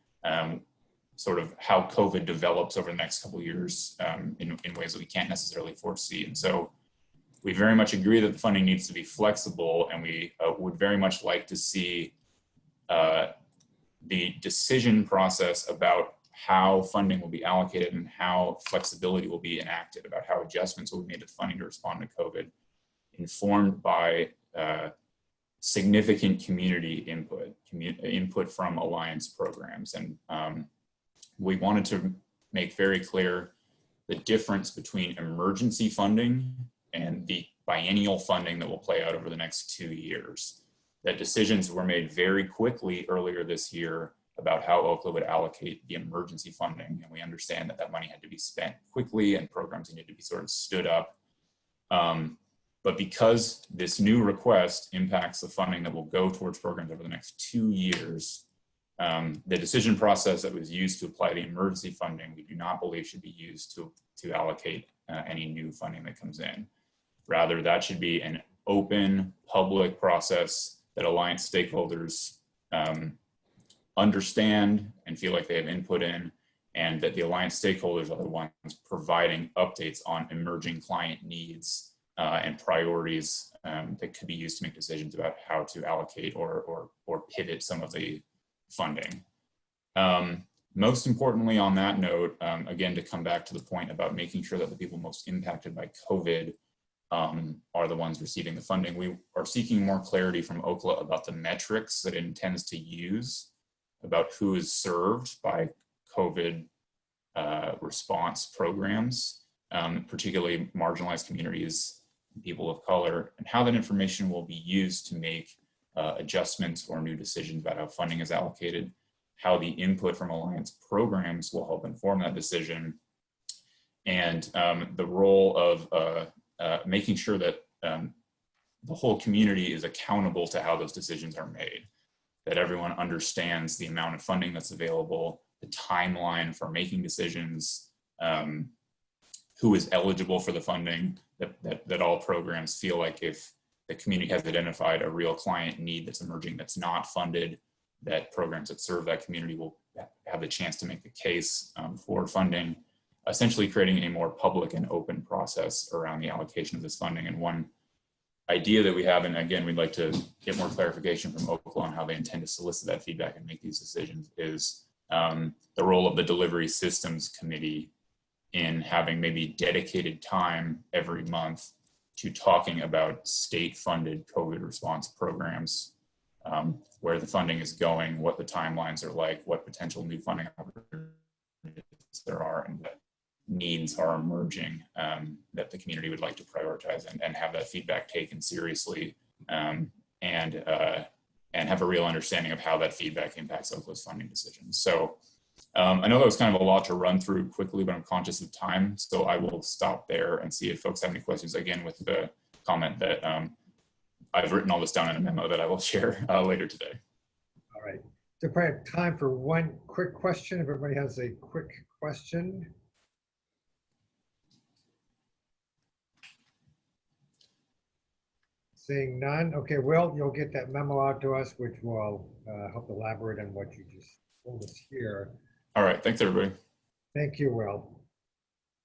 sort of how COVID develops over the next couple of years in ways that we can't necessarily foresee. And so we very much agree that the funding needs to be flexible, and we would very much like to see the decision process about how funding will be allocated and how flexibility will be enacted, about how adjustments will be made to funding to respond to COVID, informed by significant community input from Alliance programs. And we wanted to make very clear the difference between emergency funding and the biennial funding that will play out over the next 2 years. That decisions were made very quickly earlier this year about how OCLA would allocate the emergency funding. And we understand that that money had to be spent quickly and programs needed to be sort of stood up. But because this new request impacts the funding that will go towards programs over the next 2 years, the decision process that was used to apply the emergency funding, we do not believe should be used to allocate any new funding that comes in. Rather, that should be an open public process that Alliance stakeholders understand and feel like they have input in, and that the Alliance stakeholders are the ones providing updates on emerging client needs and priorities that could be used to make decisions about how to allocate or pivot some of the funding. Most importantly on that note, again, to come back to the point about making sure that the people most impacted by COVID are the ones receiving the funding, we are seeking more clarity from OCLA about the metrics that it intends to use about who is served by COVID response programs, particularly marginalized communities, people of color, and how that information will be used to make adjustments or new decisions about how funding is allocated, how the input from Alliance programs will help inform that decision, and the role of making sure that the whole community is accountable to how those decisions are made, that everyone understands the amount of funding that's available, the timeline for making decisions, who is eligible for the funding, that all programs feel like if the community has identified a real client need that's emerging that's not funded, that programs that serve that community will have the chance to make the case for funding, essentially creating a more public and open process around the allocation of this funding. And one idea that we have, and again, we'd like to get more clarification from OCLA on how they intend to solicit that feedback and make these decisions, is the role of the Delivery Systems Committee in having maybe dedicated time every month to talking about state-funded COVID response programs, where the funding is going, what the timelines are like, what potential new funding opportunities there are, and what needs are emerging that the community would like to prioritize, and have that feedback taken seriously, and have a real understanding of how that feedback impacts OCLA's funding decisions. So I know that was kind of a lot to run through quickly, but I'm conscious of time, so I will stop there and see if folks have any questions, again, with the comment that I've written all this down in a memo that I will share later today. All right. So probably have time for one quick question. If everybody has a quick question. Seeing none. Okay, Will, you'll get that memo out to us, which will help elaborate on what you just told us here. All right, thanks everybody. Thank you, Will.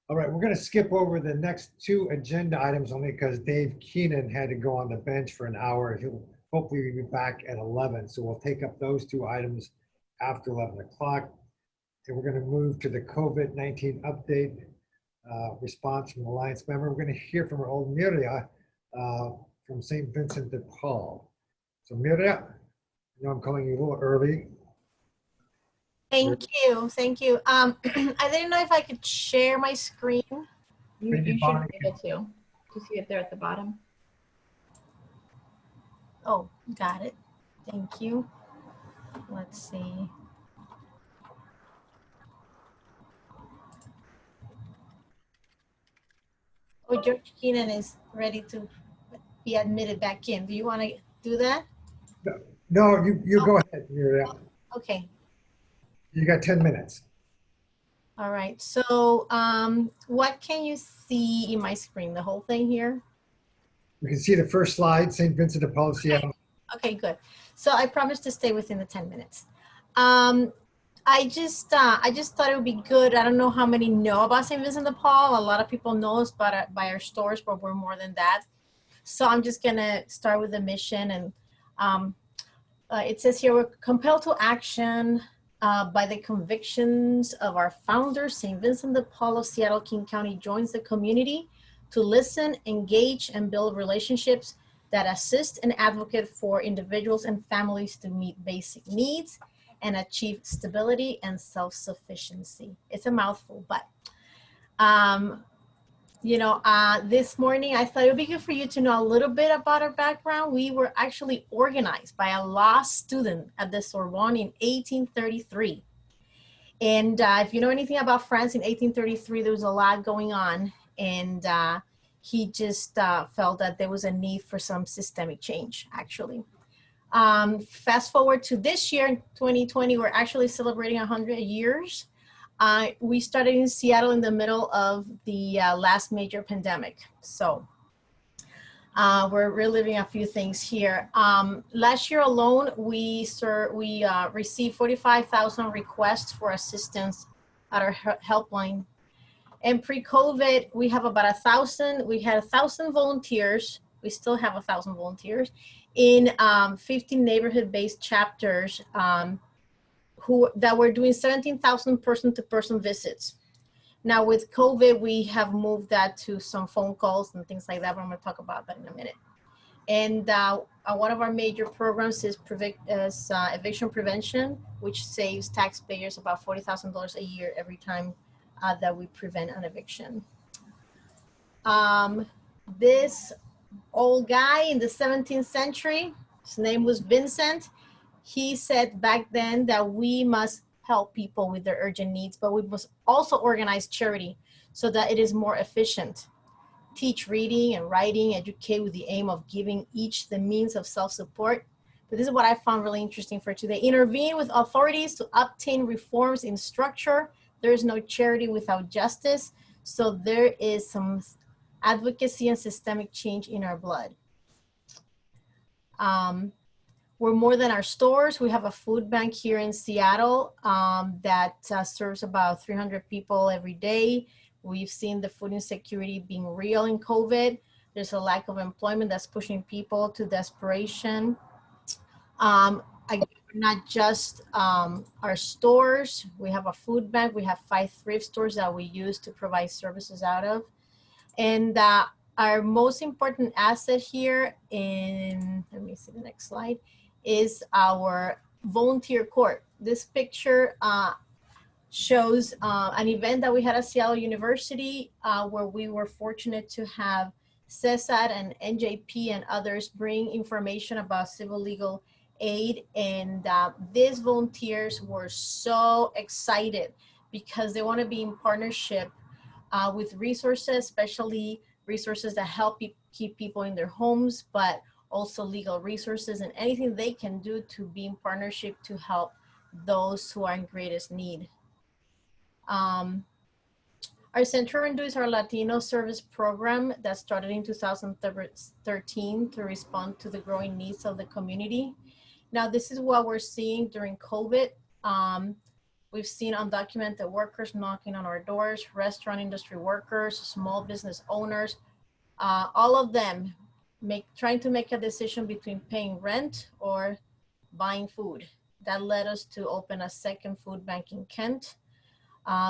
All right, we're going to skip over the next two agenda items only because Dave Keenan had to go on the bench for an hour. He'll hopefully be back at 11. So we'll take up those two items after 11 o'clock. And we're going to move to the COVID-19 update response from the Alliance member. We're going to hear from our old Miria from St. Vincent de Paul. So Miria, I know I'm calling you a little early. Thank you. Thank you. I didn't know if I could share my screen. You should be able to. You see it there at the bottom. Oh, got it. Thank you. Let's see. Oh, George Keenan is ready to be admitted back in. Do you want to do that? No, you go ahead, Muriel. Okay. You got 10 minutes. All right. So what can you see in my screen? The whole thing here? You can see the first slide, St. Vincent de Paul, Seattle. Okay, good. So I promise to stay within the 10 minutes. I just thought it would be good. I don't know how many know about St. Vincent de Paul. A lot of people know us by our stores, but we're more than that. So I'm just gonna start with the mission, and it says here, we're compelled to action by the convictions of our founder. St. Vincent de Paul of Seattle, King County joins the community to listen, engage, and build relationships that assist and advocate for individuals and families to meet basic needs and achieve stability and self-sufficiency. It's a mouthful, but this morning I thought it would be good for you to know a little bit about our background. We were actually organized by a law student at the Sorbonne in 1833. And if you know anything about France in 1833, there was a lot going on. And he just felt that there was a need for some systemic change, actually. Fast forward to this year, 2020, we're actually celebrating 100 years. We started in Seattle in the middle of the last major pandemic. So we're reliving a few things here. Last year alone, we received 45,000 requests for assistance at our helpline. And pre-COVID, we have about 1,000. We had 1,000 volunteers. We still have 1,000 volunteers in 15 neighborhood-based chapters that were doing 17,000 person-to-person visits. Now with COVID, we have moved that to some phone calls and things like that, but I'm gonna talk about that in a minute. And one of our major programs is eviction prevention, which saves taxpayers about $40,000 a year every time that we prevent an eviction. This old guy in the 17th century, his name was Vincent. He said back then that we must help people with their urgent needs, but we must also organize charity so that it is more efficient. Teach reading and writing, educate with the aim of giving each the means of self-support. But this is what I found really interesting for today. Intervene with authorities to obtain reforms in structure. There is no charity without justice. So there is some advocacy and systemic change in our blood. We're more than our stores. We have a food bank here in Seattle that serves about 300 people every day. We've seen the food insecurity being real in COVID. There's a lack of employment that's pushing people to desperation. Not just our stores. We have a food bank. We have 5 thrift stores that we use to provide services out of. And our most important asset here let me see the next slide, is our volunteer court. This picture shows an event that we had at Seattle University where we were fortunate to have CESAD and NJP and others bring information about civil legal aid. And these volunteers were so excited because they want to be in partnership with resources, especially resources that help keep people in their homes, but also legal resources and anything they can do to be in partnership to help those who are in greatest need. Our Centro Rendu is our Latino service program that started in 2013 to respond to the growing needs of the community. Now, this is what we're seeing during COVID. We've seen undocumented workers knocking on our doors, restaurant industry workers, small business owners, all of them trying to make a decision between paying rent or buying food. That led us to open a second food bank in Kent,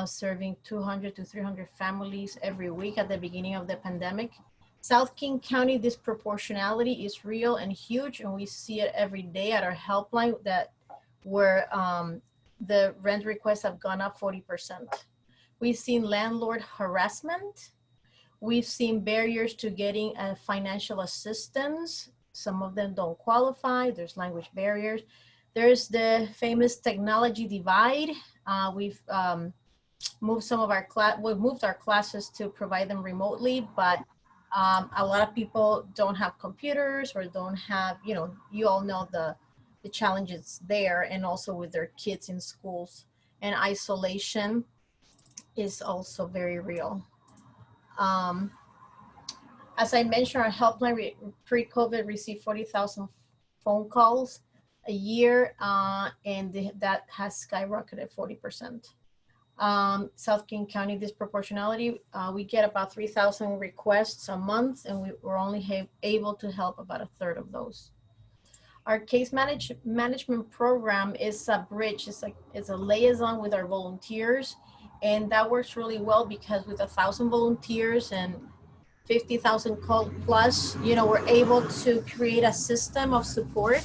serving 200 to 300 families every week at the beginning of the pandemic. South King County disproportionality is real and huge, and we see it every day at our helpline where the rent requests have gone up 40%. We've seen landlord harassment. We've seen barriers to getting financial assistance. Some of them don't qualify. There's language barriers. There's the famous technology divide. We've moved our classes to provide them remotely, but A lot of people don't have computers or don't have, you all know the challenges there, and also with their kids in schools. And isolation is also very real. As I mentioned, our helpline pre-COVID received 40,000 phone calls a year, and that has skyrocketed 40%. South King County disproportionality, we get about 3,000 requests a month, and we're only able to help about a third of those. Our case management program is a bridge. It's a liaison with our volunteers, and that works really well because with 1,000 volunteers and 50,000 call plus, we're able to create a system of support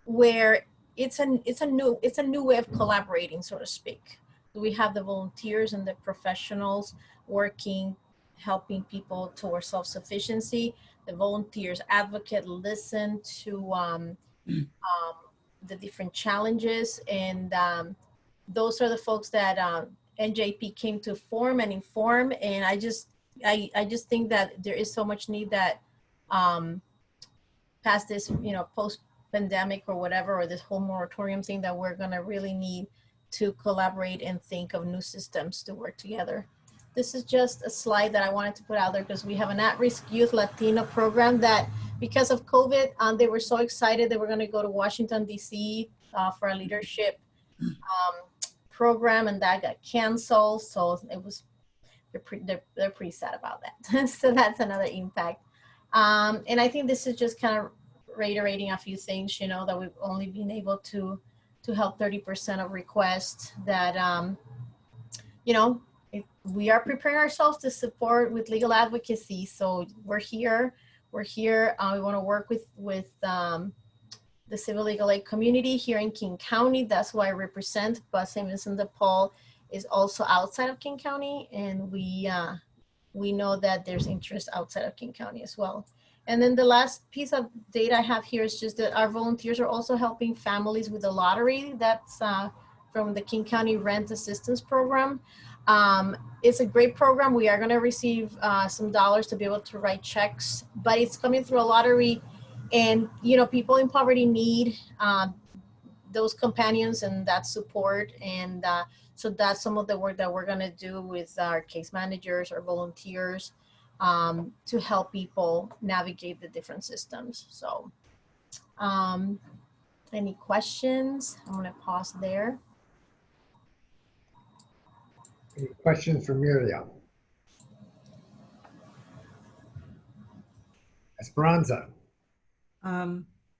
where it's a new way of collaborating, so to speak. We have the volunteers and the professionals working, helping people towards self-sufficiency. The volunteers advocate, listen to the different challenges, and those are the folks that NJP came to form and inform. And I just think that there is so much need that past this, post-pandemic or whatever, or this whole moratorium thing, that we're gonna really need to collaborate and think of new systems to work together. This is just a slide that I wanted to put out there because we have an at-risk youth Latino program that, because of COVID, they were so excited they were going to go to Washington, D.C. For a leadership program, and that got canceled. So they're pretty sad about that. So that's another impact. And I think this is just kind of reiterating a few things, that we've only been able to help 30% of requests that, we are preparing ourselves to support with legal advocacy. So we're here. We want to work with the civil legal aid community here in King County. That's who I represent. But St. Vincent de Paul is also outside of King County, and we know that there's interest outside of King County as well. And then the last piece of data I have here is just that our volunteers are also helping families with the lottery. That's from the King County Rent Assistance Program. It's a great program. We are going to receive some dollars to be able to write checks, but it's coming through a lottery, and people in poverty need those companions and that support, and so that's some of the work that we're going to do with our case managers or volunteers to help people navigate the different systems. So any questions? I'm going to pause there. Any questions for Miriam? Esperanza.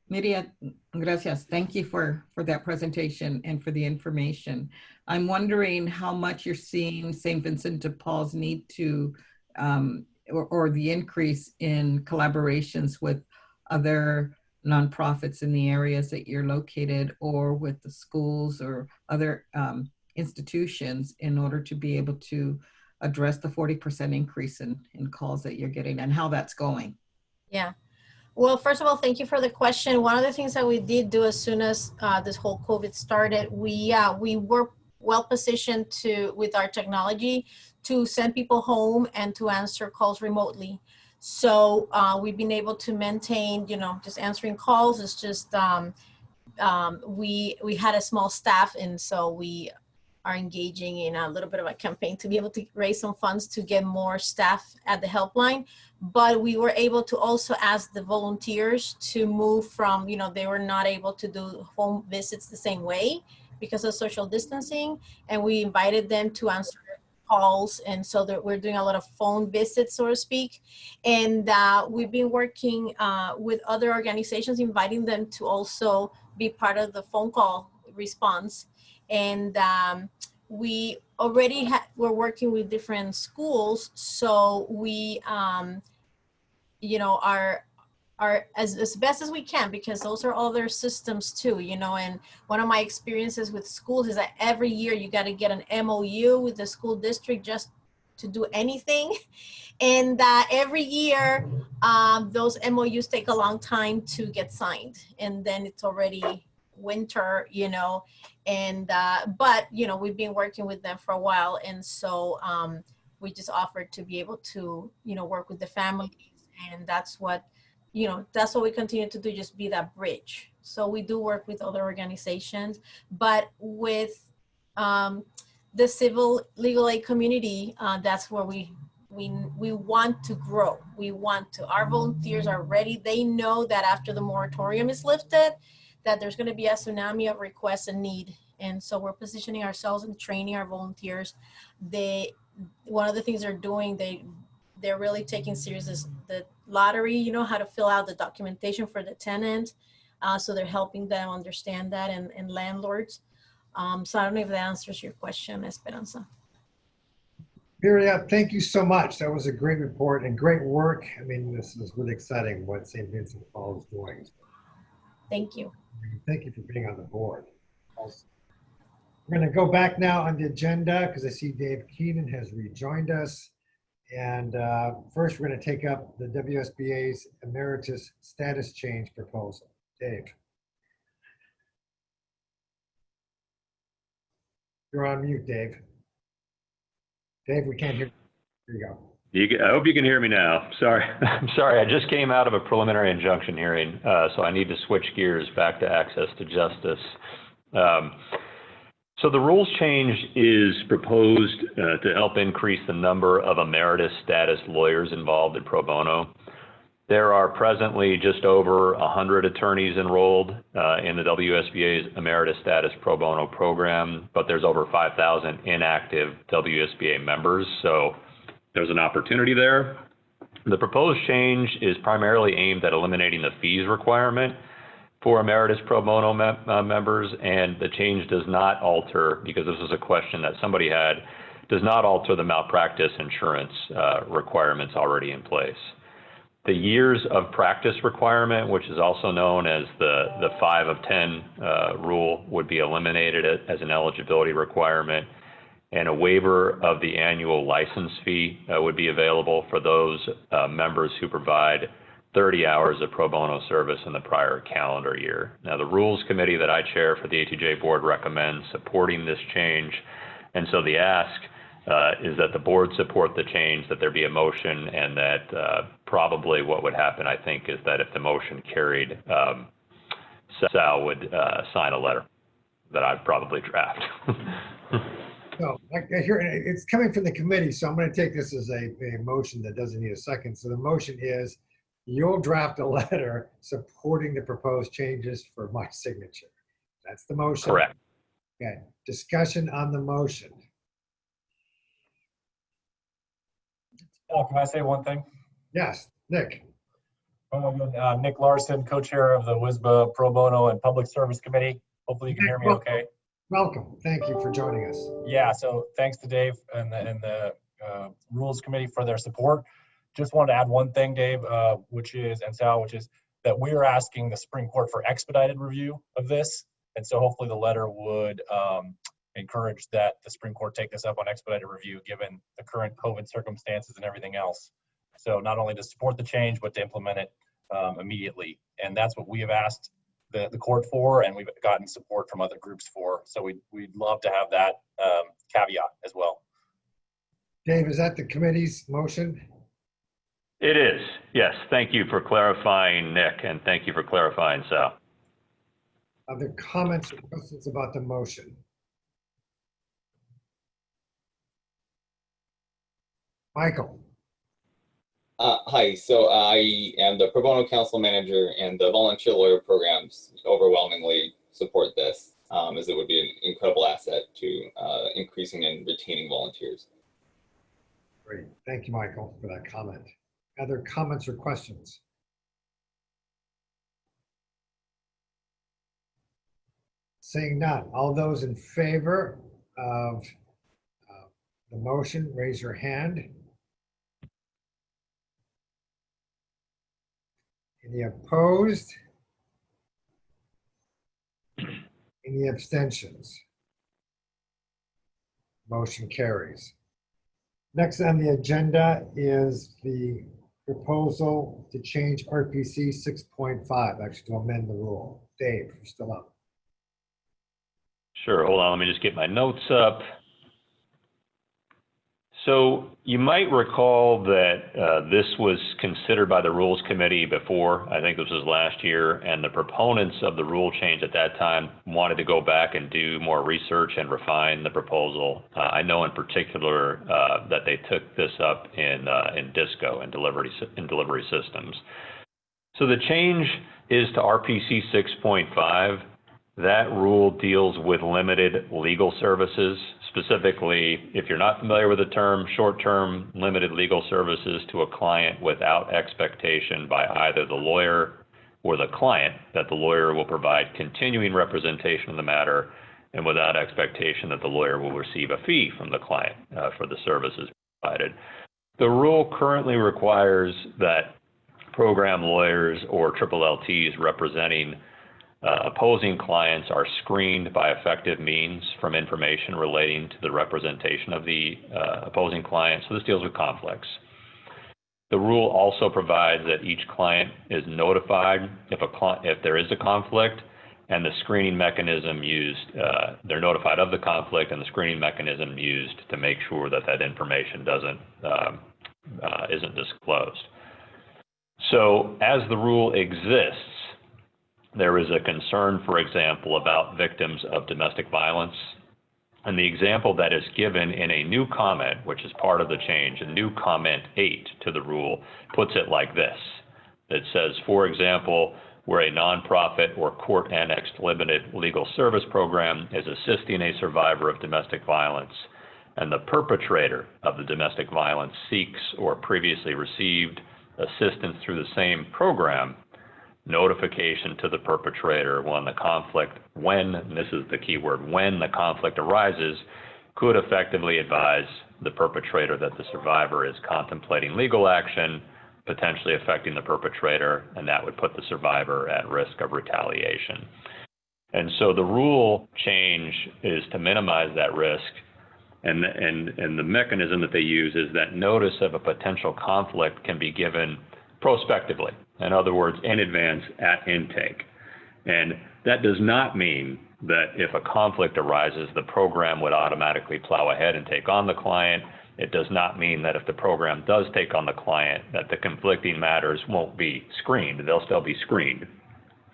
Miriam, gracias. Thank you for that presentation and for the information. I'm wondering how much you're seeing St. Vincent de Paul's need to, or the increase in collaborations with other nonprofits in the areas that you're located, or with the schools or other institutions, in order to be able to address the 40% increase in calls that you're getting, and how that's going. Yeah. Well, first of all, thank you for the question. One of the things that we did do as soon as this whole COVID started, we were well positioned with our technology to send people home and to answer calls remotely. So we've been able to maintain, just answering calls. It's just we had a small staff, and so we are engaging in a little bit of a campaign to be able to raise some funds to get more staff at the helpline. But we were able to also ask the volunteers to move from, they were not able to do home visits the same way because of social distancing. And we invited them to answer calls. And so that we're doing a lot of phone visits, so to speak. And we've been working with other organizations, inviting them to also be part of the phone call response. And we already we're working with different schools, so we are as best as we can, because those are other systems too, and one of my experiences with schools is that every year you got to get an MOU with the school district just to do anything, and every year those MOUs take a long time to get signed, and then it's already winter, and but we've been working with them for a while, and so We just offered to be able to, work with the families, and that's what we continue to do, just be that bridge. So we do work with other organizations, but with the civil legal aid community, that's where we want to grow. Our volunteers are ready. They know that after the moratorium is lifted, that there's going to be a tsunami of requests and need. And so we're positioning ourselves and training our volunteers. One of the things they're doing, they're really taking serious is the lottery, how to fill out the documentation for the tenant. So they're helping them understand that, and landlords. So I don't know if that answers your question, Esperanza. Miriam, thank you so much. That was a great report and great work. I mean, this is really exciting what St. Vincent Falls is doing. Thank you. Thank you for being on the board. Also, we're going to go back now on the agenda because I see Dave Keenan has rejoined us. And first, we're going to take up the WSBA's Emeritus status change proposal. Dave. You're on mute, Dave. Dave, we can't hear you. Here you go. I hope you can hear me now. Sorry. I'm sorry. I just came out of a preliminary injunction hearing, so I need to switch gears back to access to justice. So the rules change is proposed to help increase the number of emeritus status lawyers involved in pro bono. There are presently just over 100 attorneys enrolled in the WSBA's Emeritus Status Pro Bono program, but there's over 5,000 inactive WSBA members, so there's an opportunity there. The proposed change is primarily aimed at eliminating the fees requirement for Emeritus Pro Bono members, and the change does not alter, because this was a question that somebody had, does not alter the malpractice insurance requirements already in place. The years of practice requirement, which is also known as the 5 of 10 rule, would be eliminated as an eligibility requirement, and a waiver of the annual license fee would be available for those members who provide 30 hours of pro bono service in the prior calendar year. Now, the Rules Committee that I chair for the ATJ Board recommends supporting this change, and so the ask is that the board support the change, that there be a motion, and that probably what would happen, I think, is that if the motion carried, Sal would sign a letter that I'd probably draft. So I hear it's coming from the committee, so I'm going to take this as a motion that doesn't need a second. So the motion is you'll draft a letter supporting the proposed changes for my signature. That's the motion. Correct. Okay. Discussion on the motion. Can I say one thing? Yes, Nick. Nick Larson, co-chair of the Wsba Pro Bono and Public Service Committee. Hopefully you can hear me okay. Welcome. Thank you for joining us. Yeah, so thanks to Dave and the Rules Committee for their support. Just wanted to add one thing, Dave, and Sal, which is that we are asking the Supreme Court for expedited review of this. And so hopefully the letter would encourage that the Supreme Court take this up on expedited review given the current COVID circumstances and everything else. So not only to support the change, but to implement it immediately. And that's what we have asked the court for, and we've gotten support from other groups for. So we'd love to have that caveat as well. Dave, is that the committee's motion? It is, yes. Thank you for clarifying, Nick, and thank you for clarifying, Sal. Other comments or questions about the motion? Michael. Hi, so I am the Pro Bono Council Manager, and the volunteer lawyer programs overwhelmingly support this, as it would be an incredible asset to increasing and retaining volunteers. Great, thank you, Michael, for that comment. Other comments or questions? Seeing none, all those in favor of the motion, raise your hand. Any opposed? Any abstentions? Motion carries. Next on the agenda is the proposal to change RPC 6.5, actually to amend the rule. Dave, you're still up. Sure, hold on, let me just get my notes up. So you might recall that this was considered by the Rules Committee before. I think this was last year, and the proponents of the rule change at that time wanted to go back and do more research and refine the proposal. I know in particular that they took this up in DSCo, in delivery systems. So the change is to RPC 6.5. That rule deals with limited legal services. Specifically, if you're not familiar with the term, short-term limited legal services to a client without expectation by either the lawyer or the client that the lawyer will provide continuing representation of the matter, and without expectation that the lawyer will receive a fee from the client for the services provided. The rule currently requires that program lawyers or LLTs representing opposing clients are screened by effective means from information relating to the representation of the opposing client. So this deals with conflicts. The rule also provides that each client is notified if there is a conflict, and the screening mechanism used, they're notified of the conflict and the screening mechanism used to make sure that that information isn't disclosed. So as the rule exists, there is a concern, for example, about victims of domestic violence. And the example that is given in a new comment, which is part of the change, a new comment 8 to the rule, puts it like this. It says, for example, where a nonprofit or court-annexed limited legal service program is assisting a survivor of domestic violence, and the perpetrator of the domestic violence seeks or previously received assistance through the same program, notification to the perpetrator when the conflict, and this is the key word, when the conflict arises, could effectively advise the perpetrator that the survivor is contemplating legal action, potentially affecting the perpetrator, and that would put the survivor at risk of retaliation. And so the rule change is to minimize that risk, and the mechanism that they use is that notice of a potential conflict can be given prospectively. In other words, in advance at intake. And that does not mean that if a conflict arises, the program would automatically plow ahead and take on the client. It does not mean that if the program does take on the client, that the conflicting matters won't be screened. They'll still be screened.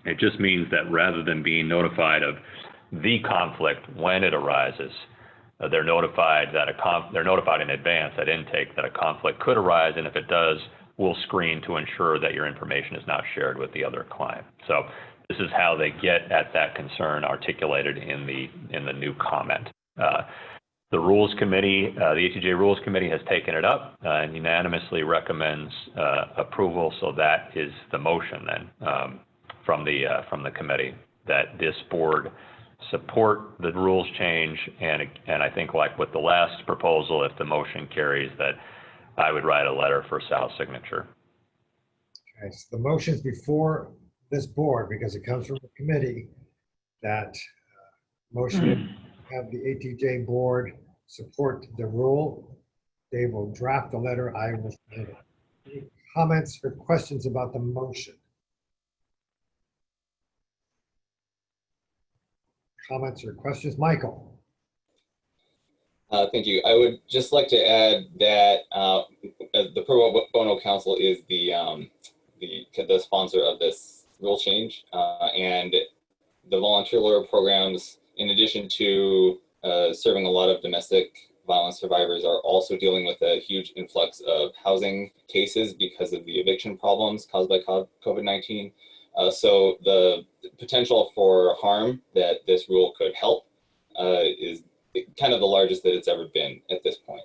It just means that rather than being notified of the conflict when it arises, they're notified in advance at intake that a conflict could arise, and if it does, we'll screen to ensure that your information is not shared with the other client. So this is how they get at that concern articulated in the new comment. The Rules Committee, the ATJ Rules Committee has taken it up and unanimously recommends approval. So that is the motion then from the committee, that this board support the rules change, and I think like with the last proposal, if the motion carries, that I would write a letter for Sal's signature. Okay, so the motion is before this board because it comes from the committee. That motion have the ATJ board support the rule. They will draft the letter. I will sign it. Any comments or questions about the motion? Comments or questions? Michael. Thank you. I would just like to add that the Pro Bono Council is the sponsor of this rule change, and the volunteer lawyer programs, in addition to serving a lot of domestic violence survivors, are also dealing with a huge influx of housing cases because of the eviction problems caused by COVID-19. So the potential for harm that this rule could help is kind of the largest that it's ever been at this point.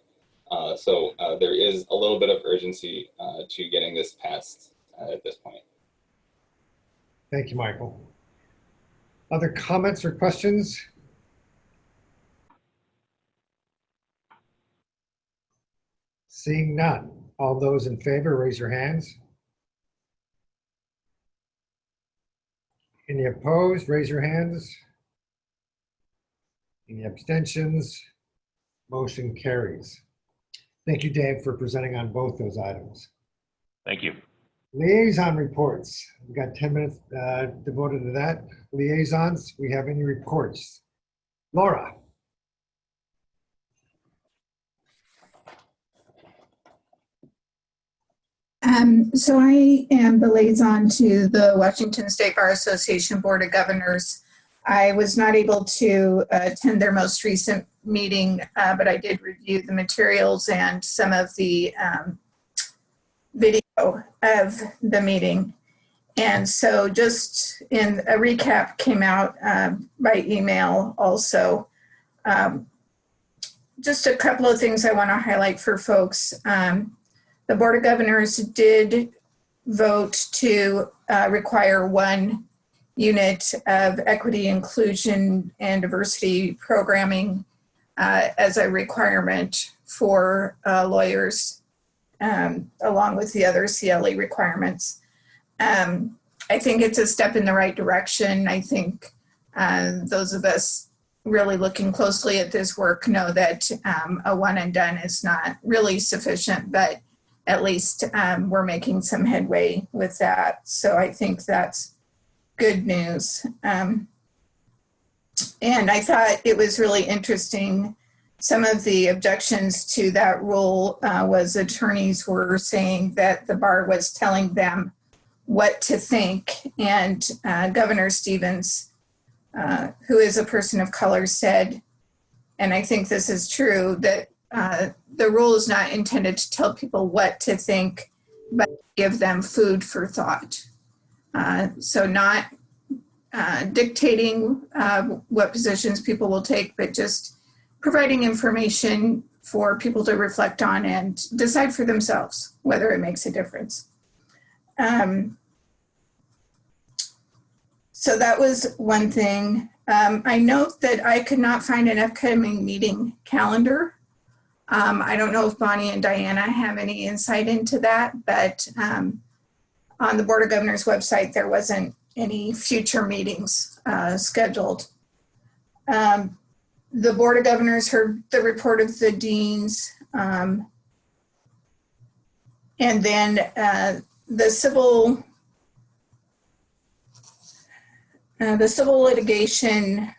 So there is a little bit of urgency to getting this passed at this point. Thank you, Michael. Other comments or questions? Seeing none. All those in favor, raise your hands. Any opposed, raise your hands. Any abstentions? Motion carries. Thank you, Dave, for presenting on both those items. Thank you. Liaison reports. We've got 10 minutes devoted to that. Liaisons, we have any reports? Laura. So I am the liaison to the Washington State Bar Association Board of Governors. I was not able to attend their most recent meeting, but I did review the materials and some of the video of the meeting. And so just in a recap came out by email also. Just a couple of things I want to highlight for folks. The Board of Governors did vote to require 1 unit of equity, inclusion, and diversity programming as a requirement for lawyers, along with the other CLE requirements. I think it's a step in the right direction. I think those of us really looking closely at this work know that a one and done is not really sufficient, but at least we're making some headway with that. So I think that's good news. And I thought it was really interesting. Some of the objections to that rule was attorneys were saying that the bar was telling them what to think. And Governor Stevens, who is a person of color, said, and I think this is true, that the rule is not intended to tell people what to think, but give them food for thought. So not dictating what positions people will take, but just providing information for people to reflect on and decide for themselves whether it makes a difference. So that was one thing. I note that I could not find an upcoming meeting calendar. I don't know if Bonnie and Diana have any insight into that, but on the Board of Governors website, there wasn't any future meetings scheduled. The Board of Governors heard the report of the deans, and then the civil litigation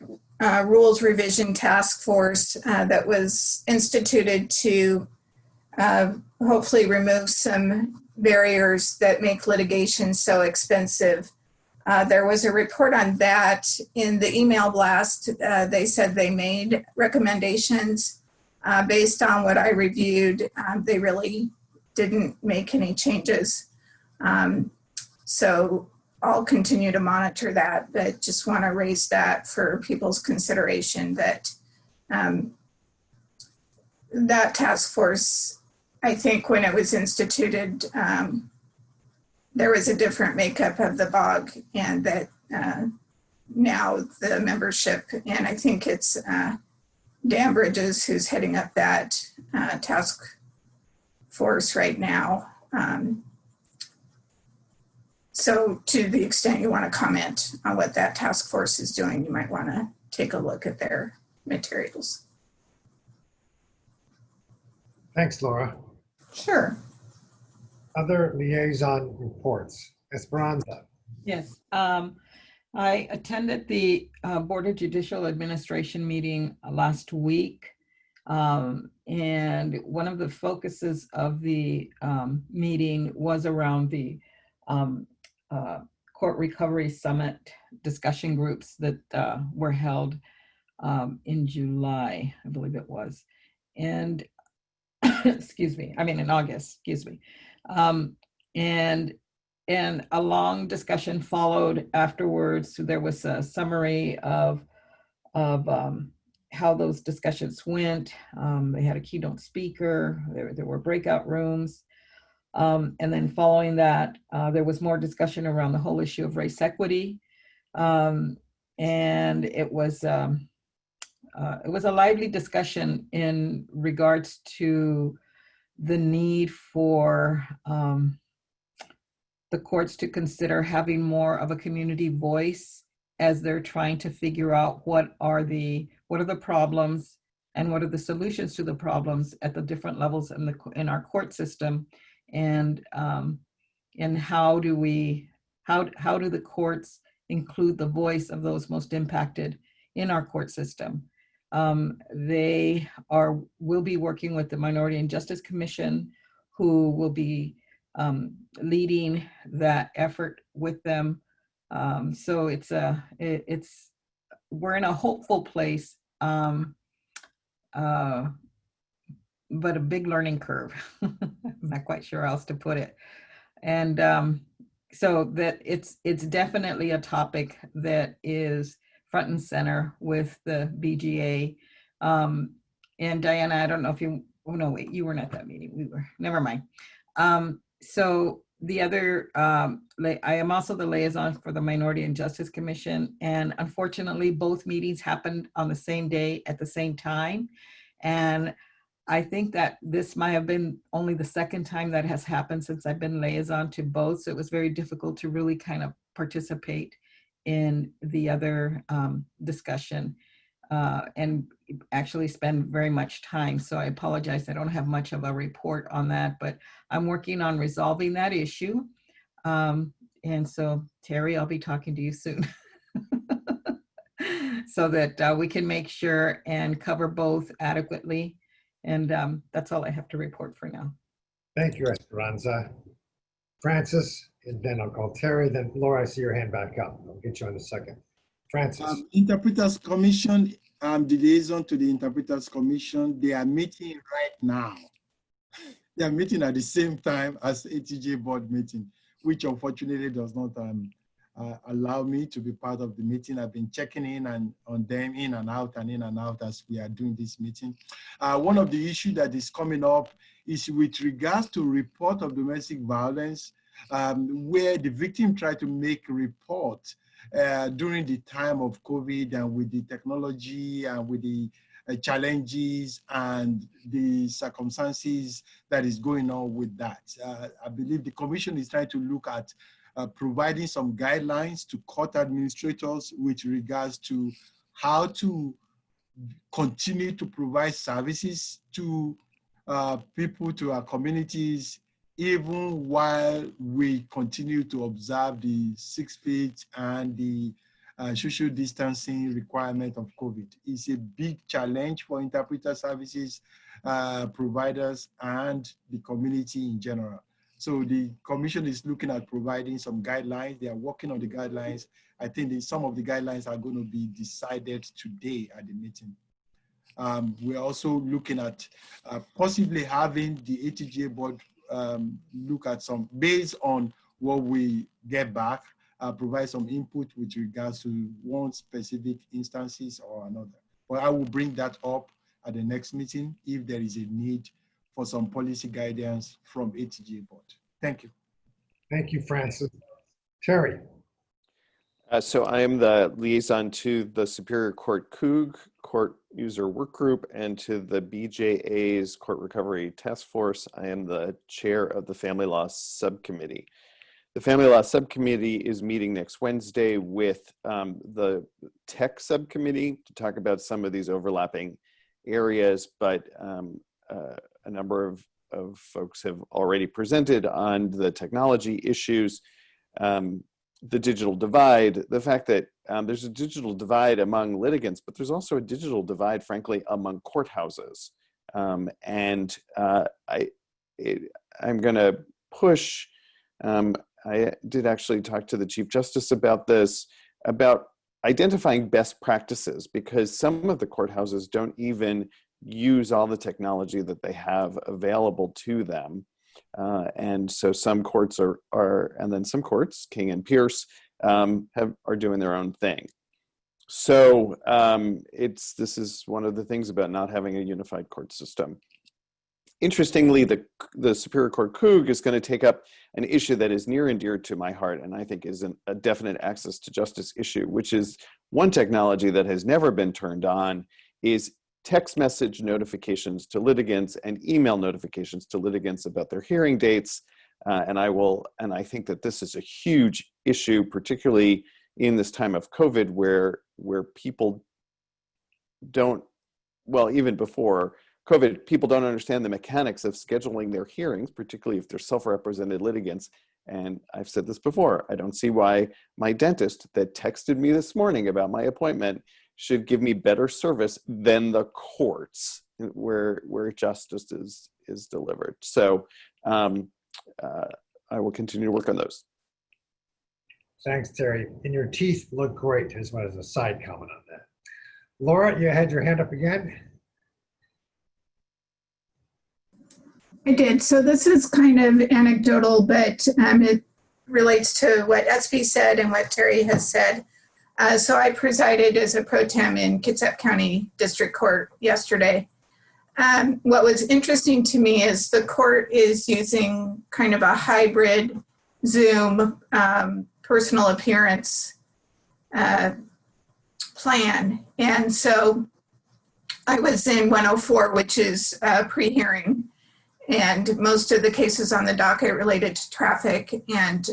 rules revision task force that was instituted to hopefully remove some barriers that make litigation so expensive. There was a report on that in the email blast. They said they made recommendations based on what I reviewed. They really didn't make any changes. So I'll continue to monitor that, but just want to raise that for people's consideration that that task force, I think when it was instituted, there was a different makeup of the BOG, and that now the membership, and I think it's Dan Bridges who's heading up that task force right now. So to the extent you want to comment on what that task force is doing, you might want to take a look at their materials. Thanks, Laura. Sure. Other liaison reports. Esperanza. Yes. I attended the Board of Judicial Administration meeting last week. And one of the focuses of the meeting was around the Court Recovery Summit discussion groups that were held in July, I believe it was. And excuse me, I mean in August, excuse me. And a long discussion followed afterwards. So there was a summary of how those discussions went. They had a keynote speaker, there were breakout rooms. And then following that, there was more discussion around the whole issue of race equity. And it was a lively discussion in regards to the need for the courts to consider having more of a community voice as they're trying to figure out what are the problems and what are the solutions to the problems at the different levels in our court system, and how do the courts include the voice of those most impacted in our court system. They will be working with the Minority and Justice Commission, who will be leading that effort with them. So we're in a hopeful place, but a big learning curve. I'm not quite sure how else to put it. And so that it's definitely a topic that is front and center with the BGA. And Diana, I don't know if you, oh no, wait, you weren't at that meeting. We were, never mind. So the other, I am also the liaison for the Minority and Justice Commission. And unfortunately, both meetings happened on the same day at the same time. And I think that this might have been only the second time that has happened since I've been liaison to both. So it was very difficult to really kind of participate in the other discussion and actually spend very much time. So I apologize, I don't have much of a report on that, but I'm working on resolving that issue. And so Terry, I'll be talking to you soon. So that we can make sure and cover both adequately. And that's all I have to report for now. Thank you, Esperanza. Francis, and then I'll call Terry, then Laura, I see your hand back up. I'll get you in a second. Francis. Interpreters Commission, I'm the liaison to the Interpreters Commission. They are meeting right now. They are meeting at the same time as ATJ Board meeting, which unfortunately does not allow me to be part of the meeting. I've been checking in and on them in and out as we are doing this meeting. One of the issues that is coming up is with regards to report of domestic violence, where the victim tried to make a report during the time of COVID and with the technology and with the challenges and the circumstances that is going on with that. I believe the commission is trying to look at providing some guidelines to court administrators with regards to how to continue to provide services to people, to our communities, even while we continue to observe the 6 feet and the social distancing requirement of COVID. It's a big challenge for interpreter services providers and the community in general. So the commission is looking at providing some guidelines. They are working on the guidelines. I think some of the guidelines are going to be decided today at the meeting. We're also looking at possibly having the ATJ board look at some, based on what we get back, provide some input with regards to one specific instances or another. But I will bring that up at the next meeting if there is a need for some policy guidance from ATJ board. Thank you. Thank you, Francis. Terry. So I am the liaison to the Superior Court COOG, Court User Work Group, and to the BJA's Court Recovery Task Force. I am the chair of the Family Law Subcommittee. The Family Law Subcommittee is meeting next Wednesday with the Tech Subcommittee to talk about some of these overlapping areas, but a number of folks have already presented on the technology issues, the digital divide, the fact that there's a digital divide among litigants, but there's also a digital divide, frankly, among courthouses. I'm going to push, I did actually talk to the Chief Justice about this, about identifying best practices, because some of the courthouses don't even use all the technology that they have available to them. And so some courts and then some courts, King and Pierce, are doing their own thing. So this is one of the things about not having a unified court system. Interestingly, the Superior Court COOG is going to take up an issue that is near and dear to my heart, and I think is a definite access to justice issue, which is one technology that has never been turned on is text message notifications to litigants and email notifications to litigants about their hearing dates. And I think that this is a huge issue, particularly in this time of COVID, where people don't, well, even before COVID, people don't understand the mechanics of scheduling their hearings, particularly if they're self-represented litigants. And I've said this before, I don't see why my dentist that texted me this morning about my appointment should give me better service than the courts where justice is delivered. So I will continue to work on those. Thanks, Terry. And your teeth look great, as well as a side comment on that. Laura, you had your hand up again. I did. So this is kind of anecdotal, but it relates to what Wsba said and what Terry has said. So I presided as a pro tem in Kitsap County District Court yesterday. What was interesting to me is the court is using kind of a hybrid Zoom personal appearance plan. And so I was in 104, which is pre-hearing. And most of the cases on the docket related to traffic and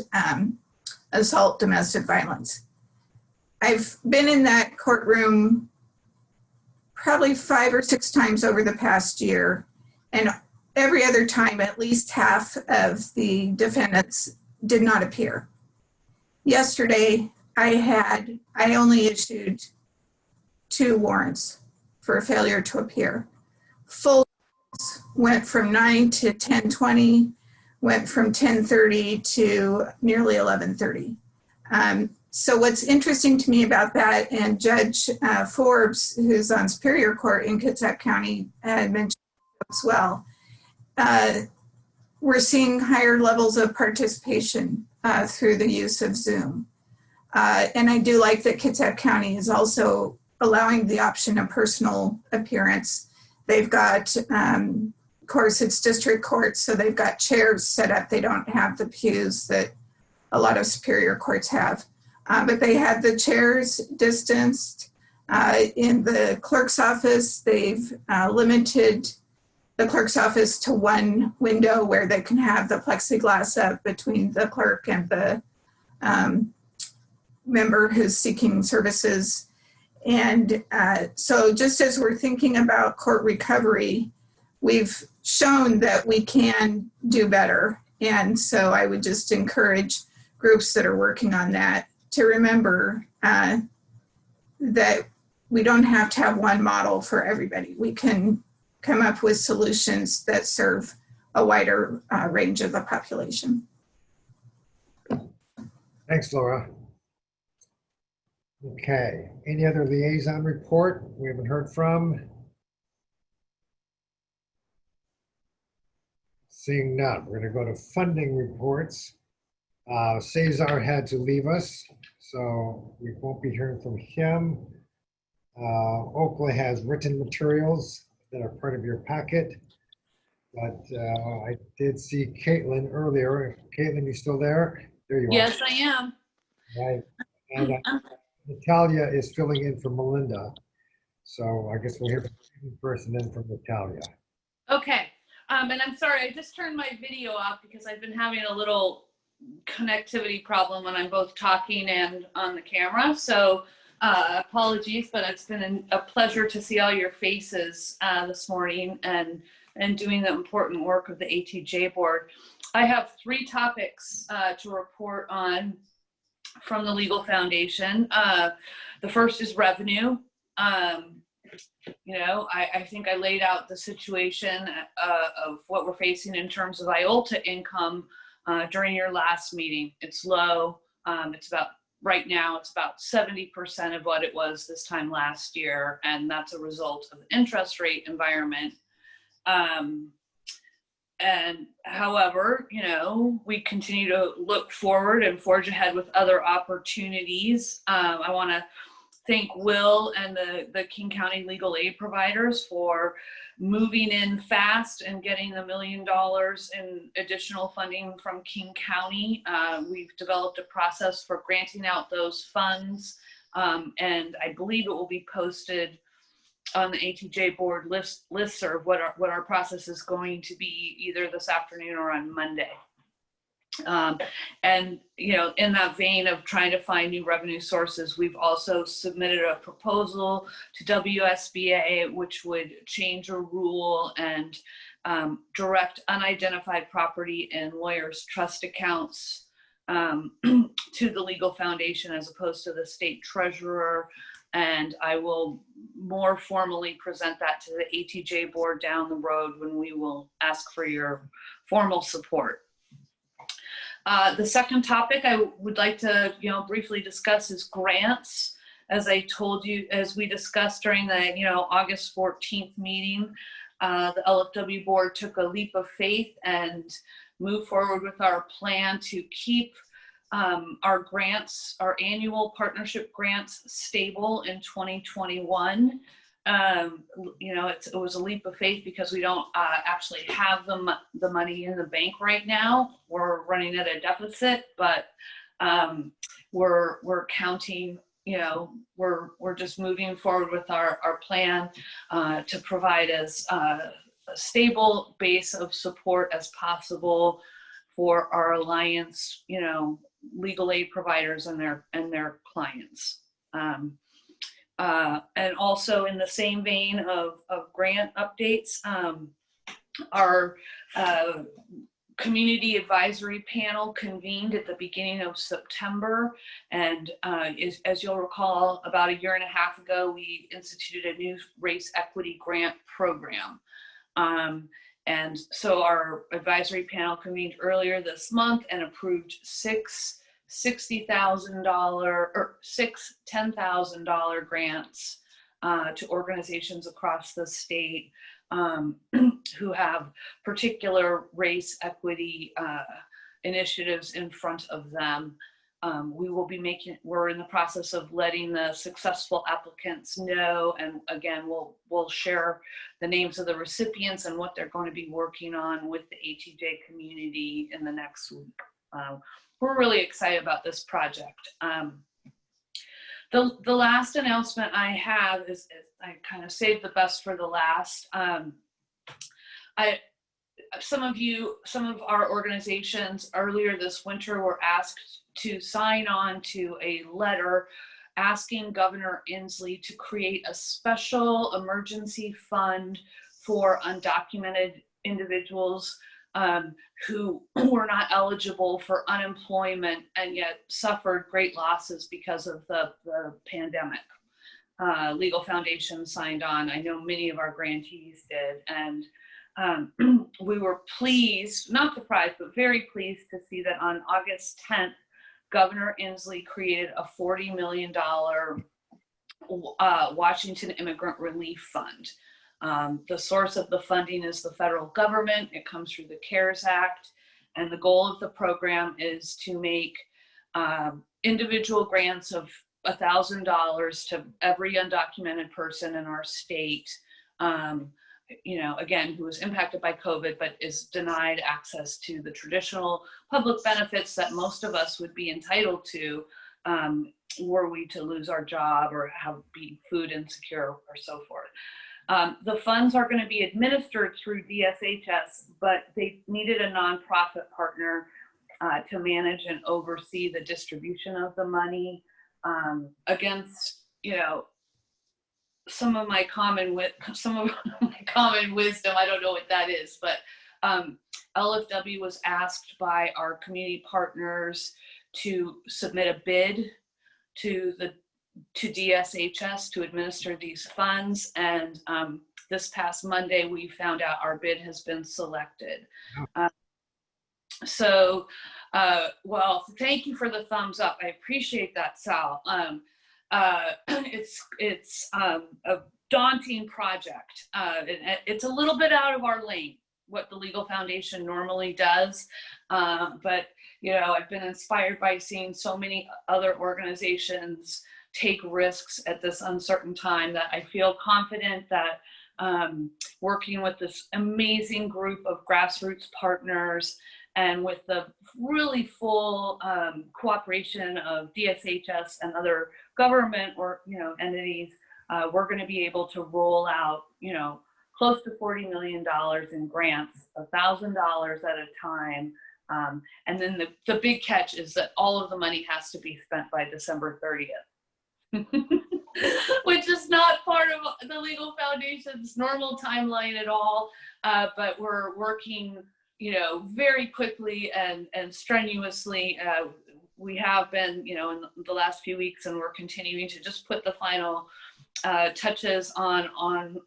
assault, domestic violence. I've been in that courtroom probably 5 or 6 times over the past year. And every other time, at least half of the defendants did not appear. Yesterday, I only issued 2 warrants for failure to appear. Full went from 9 to 10:20, went from 10:30 to nearly 11:30. So what's interesting to me about that, and Judge Forbes, who's on Superior Court in Kitsap County, had mentioned as well, we're seeing higher levels of participation through the use of Zoom. And I do like that Kitsap County is also allowing the option of personal appearance. They've got, of course, it's district courts, so they've got chairs set up. They don't have the pews that a lot of superior courts have. But they have the chairs distanced. In the clerk's office, they've limited the clerk's office to 1 window where they can have the plexiglass up between the clerk and the member who's seeking services. And so just as we're thinking about court recovery, we've shown that we can do better. And so I would just encourage groups that are working on that to remember that we don't have to have one model for everybody. We can come up with solutions that serve a wider range of the population. Thanks, Laura. Okay, any other liaison report we haven't heard from? Seeing none, we're gonna go to funding reports. Cesar had to leave us, so we won't be hearing from him. Oakley has written materials that are part of your packet, but I did see Caitlin earlier. Caitlin, you still there? There you are. Yes, I am. Right. And Natalia is filling in for Melinda. So I guess we'll hear from Caitlin first and then from Natalia. Okay. And I'm sorry, I just turned my video off because I've been having a little connectivity problem when I'm both talking and on the camera. So apologies, but it's been a pleasure to see all your faces this morning and doing the important work of the ATJ Board. I have 3 topics to report on from the Legal Foundation. The first is revenue. You know, I think I laid out the situation of what we're facing in terms of IOLTA income during your last meeting. It's low. It's about, right now, it's about 70% of what it was this time last year, and that's a result of the interest rate environment. And however, you know, we continue to look forward and forge ahead with other opportunities. I want to thank Will and the King County legal aid providers for moving in fast and getting $1 million in additional funding from King County. We've developed a process for granting out those funds, and I believe it will be posted on the ATJ Board listserv what our process is going to be either this afternoon or on Monday. And, you know, in that vein of trying to find new revenue sources, we've also submitted a proposal to Wsba, which would change a rule and direct unidentified property in lawyers' trust accounts to the Legal Foundation as opposed to the state treasurer. And I will more formally present that to the ATJ Board down the road when we will ask for your formal support. The second topic I would like to, briefly discuss is grants. As I told you, as we discussed during the, August 14th meeting, the LFW board took a leap of faith and moved forward with our plan to keep our grants, our annual partnership grants, stable in 2021. It was a leap of faith because we don't actually have the money in the bank right now. We're running at a deficit, but we're counting. We're just moving forward with our plan to provide as a stable base of support as possible for our alliance, legal aid providers and their clients. And also in the same vein of grant updates, our community advisory panel convened at the beginning of September. And as you'll recall, about a year and a half ago, we instituted a new race equity grant program. And so our advisory panel convened earlier this month and approved six $10,000 grants to organizations across the state who have particular race equity initiatives in front of them. We're in the process of letting the successful applicants know, and again, we'll share the names of the recipients and what they're going to be working on with the ATJ community in the next week. We're really excited about this project. The last announcement I have is I kind of saved the best for the last. Some of our organizations earlier this winter were asked to sign on to a letter asking Governor Inslee to create a special emergency fund for undocumented individuals who were not eligible for unemployment and yet suffered great losses because of the pandemic. Legal Foundation signed on. I know many of our grantees did. And we were pleased, not surprised, but very pleased to see that on August 10th, Governor Inslee created a $40 million Washington Immigrant Relief Fund. The source of the funding is the federal government. It comes through the CARES Act. And the goal of the program is to make individual grants of $1,000 to every undocumented person in our state, again, who is impacted by COVID, but is denied access to the traditional public benefits that most of us would be entitled to were we to lose our job or be food insecure or so forth. The funds are going to be administered through DSHS, but they needed a nonprofit partner to manage and oversee the distribution of the money against, some of my common wisdom. I don't know what that is, but LFW was asked by our community partners to submit a bid to DSHS to administer these funds, and this past Monday we found out our bid has been selected. Well, thank you for the thumbs up. I appreciate that, Sal. It's a daunting project. It's a little bit out of our lane, what the Legal Foundation normally does. But, I've been inspired by seeing so many other organizations take risks at this uncertain time that I feel confident that working with this amazing group of grassroots partners and with the really full cooperation of DSHS and other government or entities, we're going to be able to roll out close to $40 million in grants, $1,000 at a time, and then the big catch is that all of the money has to be spent by December 30th, which is not part of the Legal Foundation's normal timeline at all. But we're working very quickly and strenuously. We have been, in the last few weeks, and we're continuing to just put the final touches on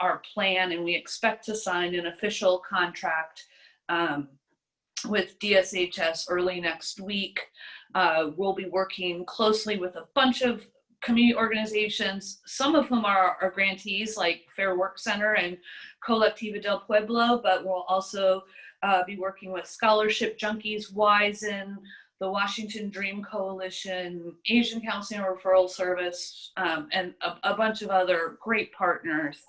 our plan, and we expect to sign an official contract with DSHS early next week. We'll be working closely with a bunch of community organizations, some of whom are our grantees like Fair Work Center and Colectiva del Pueblo, but we'll also be working with Scholarship Junkies, Wizen, the Washington Dream Coalition, Asian Counseling and Referral Service, and a bunch of other great partners.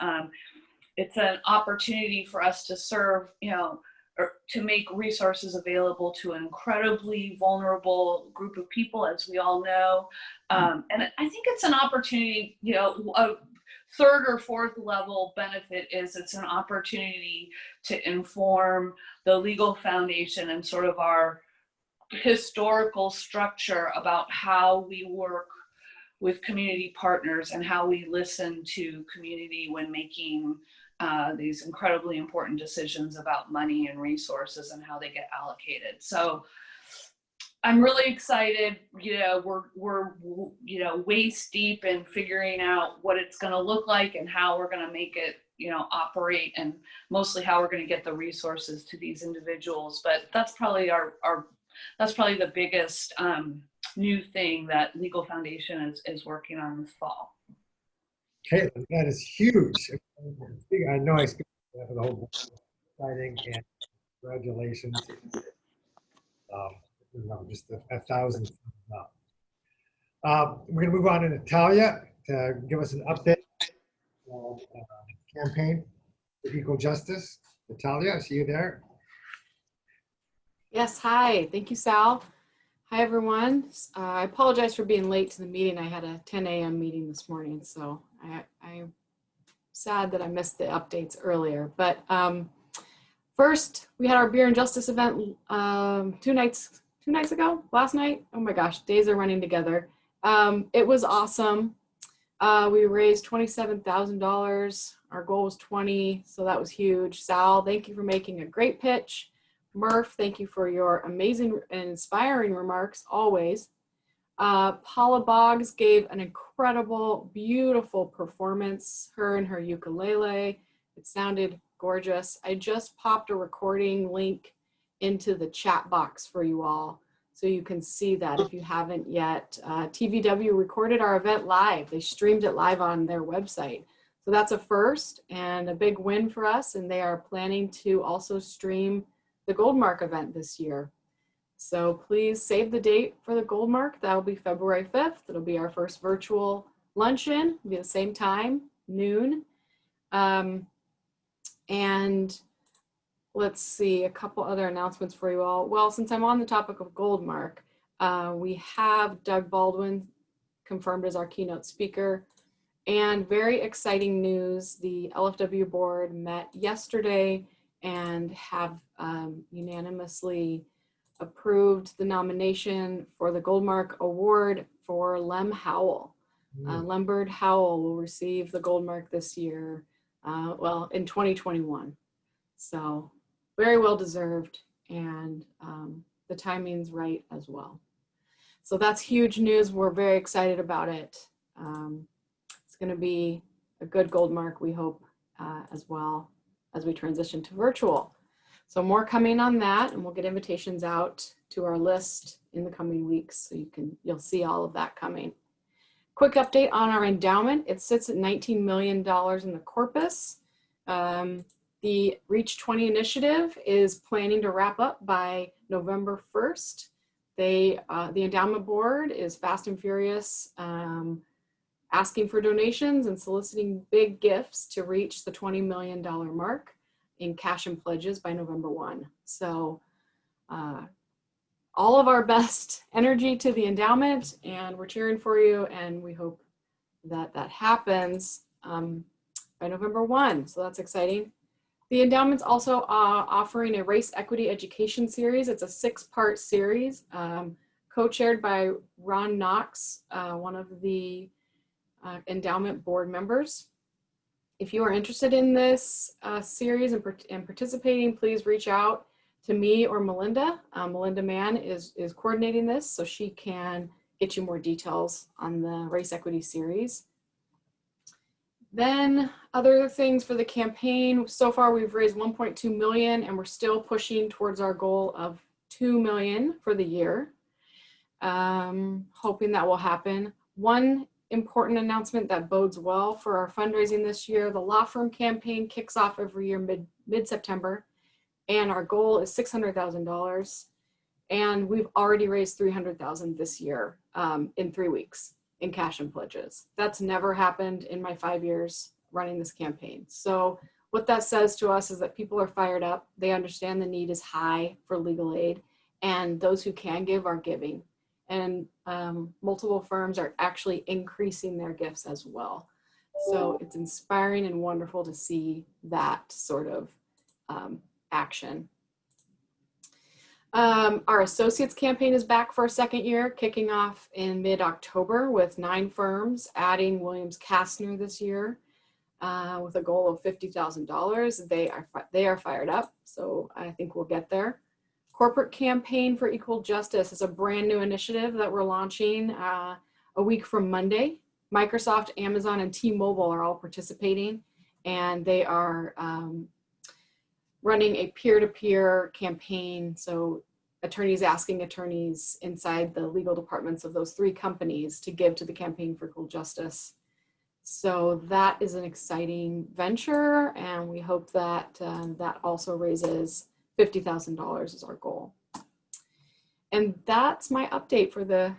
It's an opportunity for us to serve, or to make resources available to an incredibly vulnerable group of people, as we all know. And I think it's an opportunity, a third or fourth level benefit is it's an opportunity to inform the legal foundation and sort of our historical structure about how we work with community partners and how we listen to community when making these incredibly important decisions about money and resources and how they get allocated. So I'm really excited. We're waist deep in figuring out what it's going to look like and how we're going to make it operate, and mostly how we're going to get the resources to these individuals. But that's probably that's probably the biggest new thing that Legal Foundation is working on this fall. Caitlin, that is huge. I know I speak for the whole board. Exciting, and congratulations. Just a thousand. We're going to move on to Natalia to give us an update on campaign for equal justice. Natalia, I see you there. Yes, hi. Thank you, Sal. Hi, everyone. I apologize for being late to the meeting. I had a 10 a.m. meeting this morning, so I'm sad that I missed the updates earlier. But first, we had our Beer and Justice event 2 nights ago, last night. Oh my gosh, days are running together. It was awesome. We raised $27,000. Our goal was 20, so that was huge. Sal, thank you for making a great pitch. Murph, thank you for your amazing and inspiring remarks, always. Paula Boggs gave an incredible, beautiful performance, her and her ukulele. It sounded gorgeous. I just popped a recording link into the chat box for you all, so you can see that if you haven't yet. TVW recorded our event live. They streamed it live on their website. So that's a first and a big win for us, and they are planning to also stream the Goldmark event this year. So please save the date for the Goldmark. That will be February 5th. It'll be our first virtual luncheon. It'll be the same time, noon. And let's see, a couple other announcements for you all. Well, since I'm on the topic of Goldmark, we have Doug Baldwin confirmed as our keynote speaker. And very exciting news, the LFW board met yesterday and have unanimously approved the nomination for the Goldmark Award for Lem Howell. Lembird Howell will receive the Goldmark this year, in 2021. So very well deserved, and the timing's right as well. So that's huge news. We're very excited about it. It's going to be a good Goldmark, we hope, as well as we transition to virtual. So more coming on that, and we'll get invitations out to our list in the coming weeks, so you'll see all of that coming. Quick update on our endowment. It sits at $19 million in the corpus. The Reach 20 initiative is planning to wrap up by November 1st. The endowment board is fast and furious, asking for donations and soliciting big gifts to reach the $20 million mark in cash and pledges by November 1. So all of our best energy to the endowment, and we're cheering for you, and we hope that that happens by November 1. So that's exciting. The endowment's also offering a race equity education series. It's a 6-part series, co-chaired by Ron Knox, one of the endowment board members. If you are interested in this series and participating, please reach out to me or Melinda. Melinda Mann is coordinating this, so she can get you more details on the race equity series. Then other things for the campaign. So far, we've raised 1.2 million, and we're still pushing towards our goal of 2 million for the year. Hoping that will happen. One important announcement that bodes well for our fundraising this year: the law firm campaign kicks off every year mid-September, and our goal is $600,000. And we've already raised $300,000 this year in 3 weeks in cash and pledges. That's never happened in my 5 years running this campaign. So what that says to us is that people are fired up. They understand the need is high for legal aid, and those who can give are giving. And multiple firms are actually increasing their gifts as well. So it's inspiring and wonderful to see that sort of action. Our associates campaign is back for a second year, kicking off in mid-October with 9 firms, adding Williams Kastner this year with a goal of $50,000. They are fired up, so I think we'll get there. Corporate Campaign for Equal Justice is a brand new initiative that we're launching a week from Monday. Microsoft, Amazon, and T-Mobile are all participating, and they are running a peer-to-peer campaign. So attorneys asking attorneys inside the legal departments of those 3 companies to give to the Campaign for Equal Justice. So that is an exciting venture, and we hope that that also raises $50,000 is our goal. And that's my update for the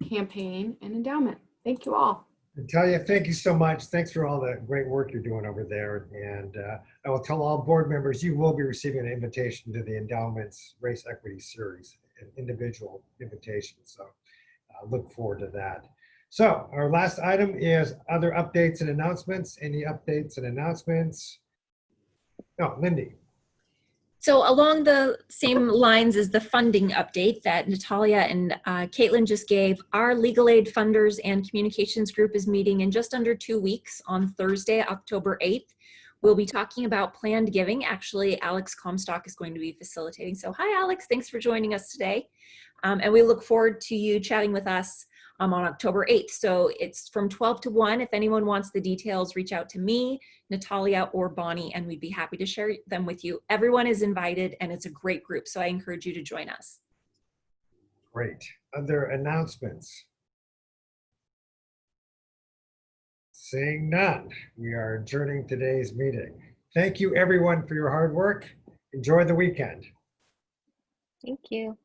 campaign and endowment. Thank you all. Natalia, thank you so much. Thanks for all the great work you're doing over there. And I will tell all board members you will be receiving an invitation to the Endowment's Race Equity Series, an individual invitation. So look forward to that. So our last item is other updates and announcements. Any updates and announcements? No, Lindy. So along the same lines as the funding update that Natalia and Caitlin just gave, our legal aid funders and communications group is meeting in just under 2 weeks on Thursday, October 8th. We'll be talking about planned giving. Actually, Alex Comstock is going to be facilitating. So hi, Alex. Thanks for joining us today. And we look forward to you chatting with us on October 8th. So it's from 12 to 1. If anyone wants the details, reach out to me, Natalia, or Bonnie, and we'd be happy to share them with you. Everyone is invited, and it's a great group, so I encourage you to join us. Great. Other announcements? Seeing none, we are adjourning today's meeting. Thank you, everyone, for your hard work. Enjoy the weekend. Thank you.